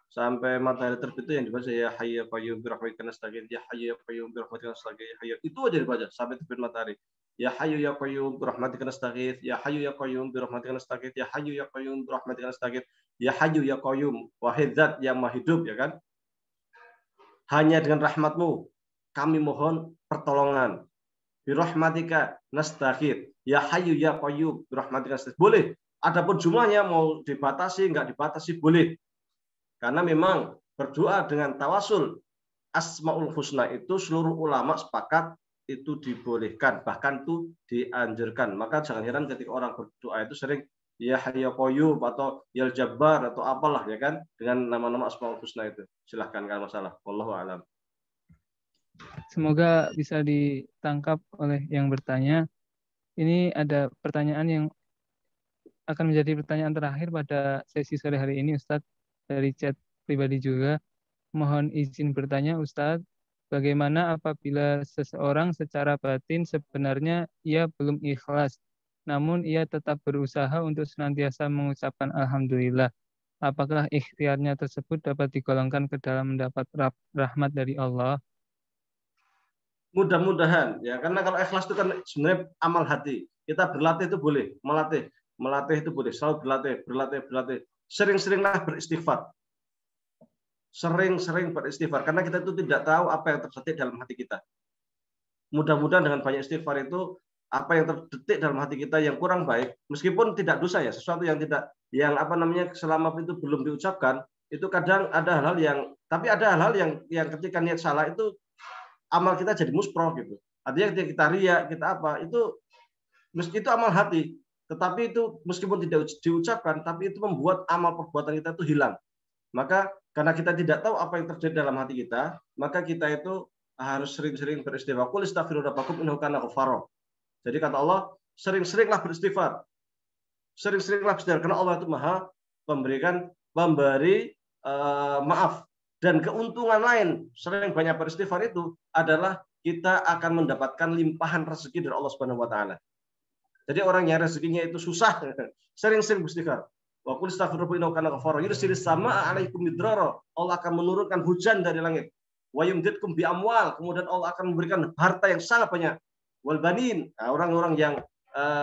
sampai matahari terbit itu yang dibaca ya Hayy ya Qayyum bi rahmatika nastaghits, ya Hayy ya Qayyum bi rahmatika nastaghits, itu aja dibaca sampai terbit matahari. Ya Hayyu ya Qayyum bi rahmatika nastaghits, ya Hayyu ya Qayyum bi rahmatika nastaghits, ya Hayyu ya Qayyum bi rahmatika nastaghits, ya Hayyu ya Qayyum, wahid zat yang maha hidup, ya kan? hanya dengan rahmat-Mu kami mohon pertolongan. Birahmatika nastaghits. Ya Hayyu ya Qayyum, birahmatika nastaghits. Boleh. Adapun jumlahnya mau dibatasi, enggak dibatasi, boleh. Karena memang berdoa dengan tawasul Asmaul Husna itu seluruh ulama sepakat itu dibolehkan, bahkan itu dianjurkan. Maka jangan heran ketika orang berdoa itu sering ya Hayyu ya Qayyum atau ya Jabbar atau apalah ya kan, dengan nama-nama Asmaul Husna itu. Silahkan kalau masalah. Wallahu a'lam. Semoga bisa ditangkap oleh yang bertanya. Ini ada pertanyaan yang akan menjadi pertanyaan terakhir pada sesi sore hari ini, Ustadz, dari chat pribadi juga. Mohon izin bertanya, Ustadz, bagaimana apabila seseorang secara batin sebenarnya ia belum ikhlas, namun ia tetap berusaha untuk senantiasa mengucapkan Alhamdulillah. Apakah ikhtiarnya tersebut dapat digolongkan ke dalam mendapat rahmat dari Allah? Mudah-mudahan ya, karena kalau ikhlas itu kan sebenarnya amal hati. Kita berlatih itu boleh, melatih itu boleh, selalu berlatih. Sering-seringlah beristighfar. Sering-sering beristighfar karena kita itu tidak tahu apa yang terdetik dalam hati kita. Mudah-mudahan dengan banyak istighfar itu apa yang terdetik dalam hati kita yang kurang baik, meskipun tidak dosa ya, sesuatu yang tidak, yang apa namanya, selama itu belum diucapkan, itu kadang ada hal-hal yang, tapi ada hal-hal yang ketika niat salah itu amal kita jadi muspro gitu. Artinya ketika kita riya, kita apa, itu meski itu amal hati, tetapi itu meskipun tidak diucapkan, tapi itu membuat amal perbuatan kita itu hilang. Maka karena kita tidak tahu apa yang terjadi dalam hati kita, maka kita itu harus sering-sering beristighfar. Qul astaghfiru rabbakum innahu kana ghaffara. Jadi kata Allah, sering-seringlah beristighfar. Sering-seringlah beristighfar karena Allah itu Maha pemberi maaf. Dan keuntungan lain sering banyak beristighfar itu adalah kita akan mendapatkan limpahan rezeki dari Allah Subhanahu wa taala. Jadi orang yang rezekinya itu susah, sering-sering beristighfar. Wa qul astaghfiru innahu kana ghaffara yursilis samaa 'alaikum midrara. Allah akan menurunkan hujan dari langit. Wa yumditkum bi amwal, kemudian Allah akan memberikan harta yang sangat banyak. Wal banin, orang-orang yang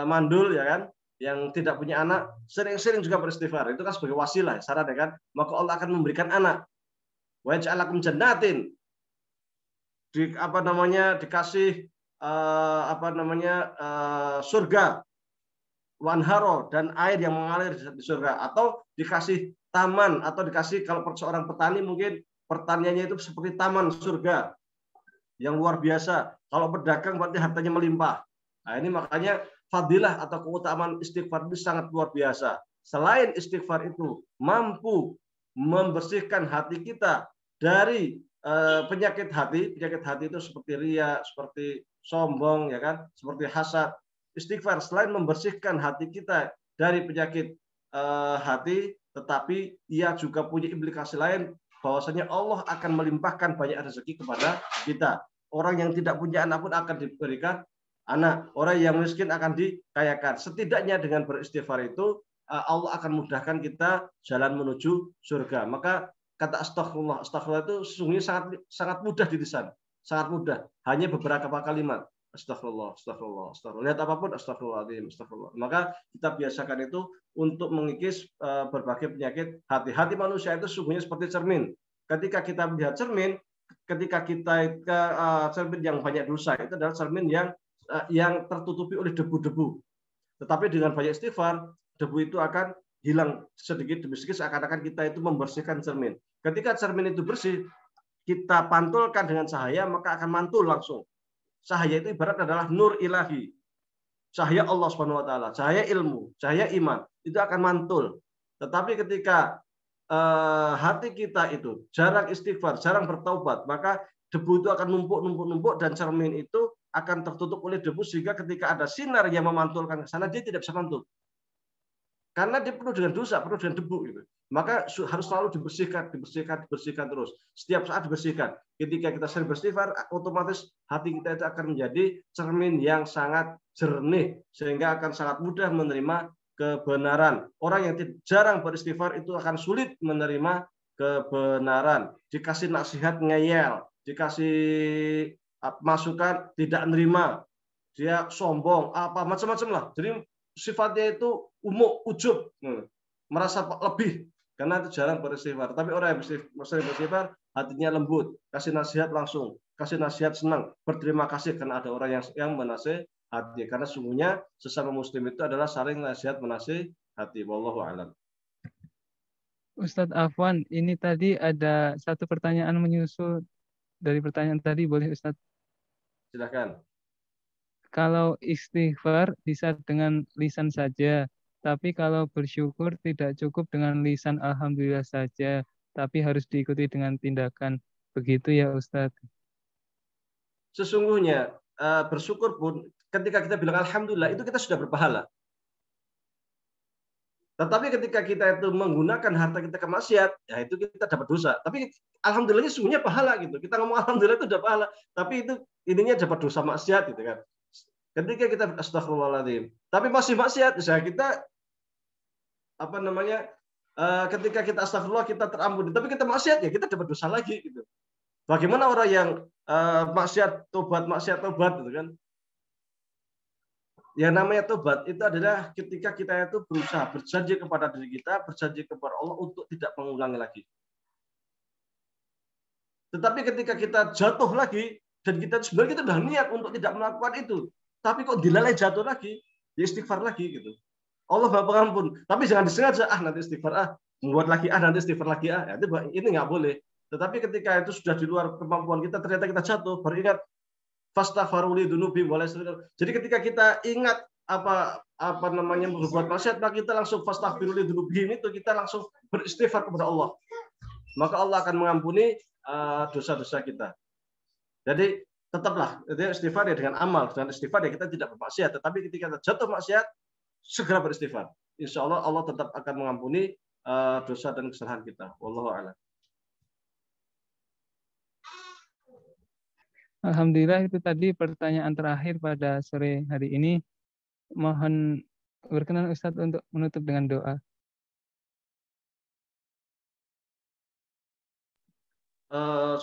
mandul ya kan, yang tidak punya anak, sering-sering juga beristighfar. Itu kan sebagai wasilah, syarat ya kan. Maka Allah akan memberikan anak. Wa yaj'alakum jannatin. Dikasih surga, wanharo, dan air yang mengalir di surga, atau dikasih taman, atau dikasih, kalau seorang petani mungkin pertaniannya itu seperti taman surga yang luar biasa. Kalau berdagang berarti hartanya melimpah. Nah, ini makanya fadilah atau keutamaan istighfar itu sangat luar biasa. Selain istighfar itu mampu membersihkan hati kita dari penyakit hati itu seperti riya, seperti sombong ya kan, seperti hasad. Istighfar selain membersihkan hati kita dari penyakit hati, tetapi ia juga punya implikasi lain, bahwasanya Allah akan melimpahkan banyak rezeki kepada kita. Orang yang tidak punya anak pun akan diberikan anak. Orang yang miskin akan dikayakan. Setidaknya dengan beristighfar itu Allah akan mudahkan kita jalan menuju surga. Maka kata astagfirullah itu sesungguhnya sangat mudah di lisan, sangat mudah. Hanya beberapa kalimat. Astagfirullah. Lihat apapun astagfirullahaladzim, astagfirullah. Maka kita biasakan itu untuk mengikis berbagai penyakit hati. Hati manusia itu sesungguhnya seperti cermin. Ketika kita melihat cermin, ketika kita cermin yang banyak dosa, itu adalah cermin yang tertutupi oleh debu-debu. Tetapi dengan banyak istighfar, debu itu akan hilang sedikit demi sedikit, seakan-akan kita itu membersihkan cermin. Ketika cermin itu bersih, kita pantulkan dengan cahaya, maka akan mantul langsung. Cahaya itu ibarat adalah nur ilahi. Cahaya Allah Subhanahu wa taala, cahaya ilmu, cahaya iman, itu akan mantul. Tetapi ketika hati kita itu jarang istighfar, jarang bertaubat, maka debu itu akan numpuk dan cermin itu akan tertutup oleh debu, sehingga ketika ada sinar yang memantulkan ke sana, dia tidak bisa mantul. Karena dia penuh dengan dosa, penuh dengan debu gitu. Maka harus selalu dibersihkan terus. Setiap saat dibersihkan. Ketika kita sering beristighfar, otomatis hati kita itu akan menjadi cermin yang sangat jernih, sehingga akan sangat mudah menerima kebenaran. Orang yang jarang beristighfar itu akan sulit menerima kebenaran. Dikasih nasihat ngeyel, dikasih masukan tidak menerima, dia sombong, apa macam-macam lah. Jadi sifatnya itu ujub, merasa lebih, karena itu jarang beristighfar. Tapi orang yang sering beristighfar, hatinya lembut, kasih nasihat langsung, kasih nasihat senang, berterima kasih karena ada orang yang menasihati. Karena sungguhnya sesama muslim itu adalah saling nasihat menasihati. Wallahu a'lam. Ustadz Afwan, ini tadi ada satu pertanyaan menyusul dari pertanyaan tadi, boleh Ustadz? Silakan. Kalau istighfar bisa dengan lisan saja, tapi kalau bersyukur tidak cukup dengan lisan alhamdulillah saja, tapi harus diikuti dengan tindakan. Begitu ya Ustadz? Sesungguhnya bersyukur pun ketika kita bilang alhamdulillah itu kita sudah berpahala. Tetapi ketika kita itu menggunakan harta kita ke maksiat, ya itu kita dapat dosa. Tapi alhamdulillahnya sungguhnya pahala gitu. Kita ngomong alhamdulillah itu udah pahala, tapi itu ininya dapat dosa maksiat gitu kan. Ketika kita astagfirullahaladzim, tapi masih maksiat, ya kita apa namanya? Ketika kita astagfirullah kita terampuni, tapi kita maksiat ya kita dapat dosa lagi gitu. Bagaimana orang yang maksiat tobat gitu kan? Yang namanya tobat itu adalah ketika kita itu berusaha berjanji kepada diri kita, berjanji kepada Allah untuk tidak mengulangi lagi. Tetapi ketika kita jatuh lagi dan kita sebenarnya kita sudah niat untuk tidak melakukan itu, tapi kok dilalai jatuh lagi, ya istighfar lagi gitu. Allah Maha Pengampun. Tapi jangan disengaja nanti istighfar membuat lagi nanti istighfar lagi ya, ini nggak boleh. Tetapi ketika itu sudah di luar kemampuan kita, ternyata kita jatuh, beringat fastaghfiruli dzunubi wa la. Jadi ketika kita ingat apa namanya berbuat maksiat, maka kita langsung fastaghfiruli dzunubi itu kita langsung beristighfar kepada Allah. Maka Allah akan mengampuni dosa-dosa kita. Jadi tetaplah istighfar ya dengan amal, dengan istighfar ya kita tidak bermaksiat. Tetapi ketika kita jatuh maksiat, segera beristighfar. Insya Allah Allah tetap akan mengampuni dosa dan kesalahan kita. Wallahu a'lam. Alhamdulillah itu tadi pertanyaan terakhir pada sore hari ini. Mohon berkenan Ustadz untuk menutup dengan doa.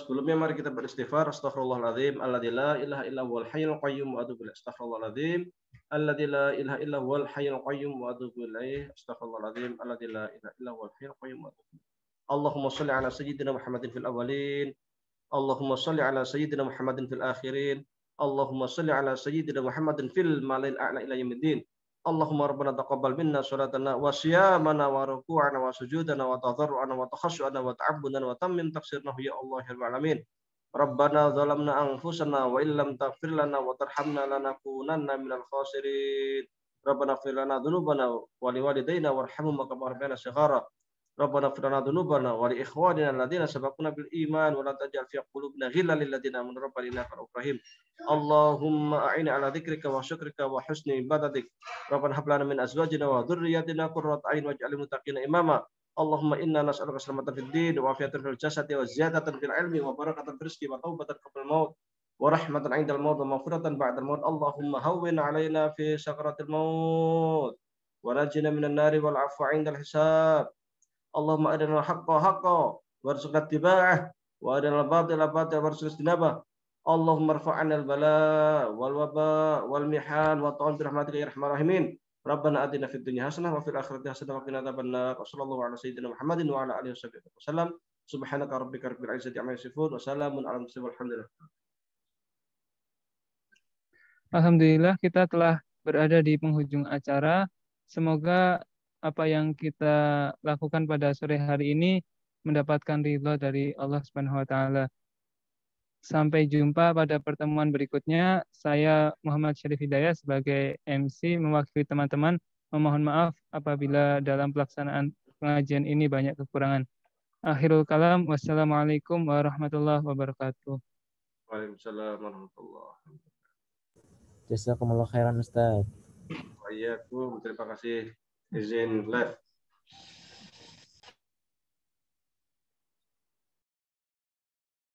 Sebelumnya mari kita beristighfar. Astaghfirullahaladzim. Alladzi la ilaha illa huwal hayyul qayyum wa atubu ilaih. Astaghfirullahaladzim. Alladzi la ilaha illa huwal hayyul qayyum wa atubu ilaih. Astaghfirullahaladzim. Alladzi la ilaha illa huwal hayyul qayyum wa atubu ilaih. Allahumma shalli ala sayyidina Muhammadin fil awwalin. Allahumma shalli ala sayyidina Muhammadin fil akhirin. Allahumma shalli ala sayyidina Muhammadin fil malil a'la ila yaumiddin. Allahumma rabbana taqabbal minna salatana wa siyamana wa ruku'ana wa sujudana wa tadarru'ana wa takhashu'ana wa ta'abbudana wa tammim taqsirnahu ya Allah ya Rabbal alamin. Rabbana zalamna anfusana wa illam taghfir lana wa tarhamna lanakunanna minal khasirin. Rabbana ighfir lana dhunubana wa liwalidayna warhamhum kama rabbayana shighara. Rabbana ighfir lana dhunubana wa li ikhwanina alladziina sabaquna bil iman wa la taj'al fi qulubina ghillan lil ladziina amanu rabbana innaka ra'ufur rahim. Allahumma a'inna ala dzikrika wa syukrika wa husni ibadatik. Rabbana hab lana min azwajina wa dhurriyyatina qurrata a'yun waj'alna lil muttaqina imama. Allahumma inna nas'aluka salamatan fid din wa afiyatan fil jasadi wa ziyadatan fil ilmi wa barakatan fil rizqi wa taubatan qabla al-maut wa rahmatan 'indal maut wa maghfiratan ba'dal maut. Allahumma hawwin 'alaina fi sakaratil maut wa najina minan nari wal 'afwa 'indal hisab. Allahumma arina al-haqqa haqqan warzuqna ittiba'ah wa arina al-batila batilan warzuqna ijtinabah. Allahumma irfa'na al-bala wal waba wal mihan wa ta'am bi rahmatika ya arhamar rahimin. Rabbana atina fid dunya hasanah wa fil akhirati hasanah wa qina adzabannar. Wassallallahu ala sayyidina Muhammadin wa ala alihi wasallam. Subhanaka rabbika rabbil izzati amma yasifun wa salamun alal mursalin walhamdulillah. Alhamdulillah kita telah berada di penghujung acara. Semoga apa yang kita lakukan pada sore hari ini mendapatkan ridha dari Allah Subhanahu wa taala. Sampai jumpa pada pertemuan berikutnya. Saya Muhammad Syarif Hidayat sebagai MC mewakili teman-teman memohon maaf apabila dalam pelaksanaan pengajian ini banyak kekurangan. Akhirul kalam, wassalamualaikum warahmatullahi wabarakatuh. Waalaikumsalam warahmatullahi wabarakatuh. Jazakumullah khairan Ustaz. Terima kasih izin live.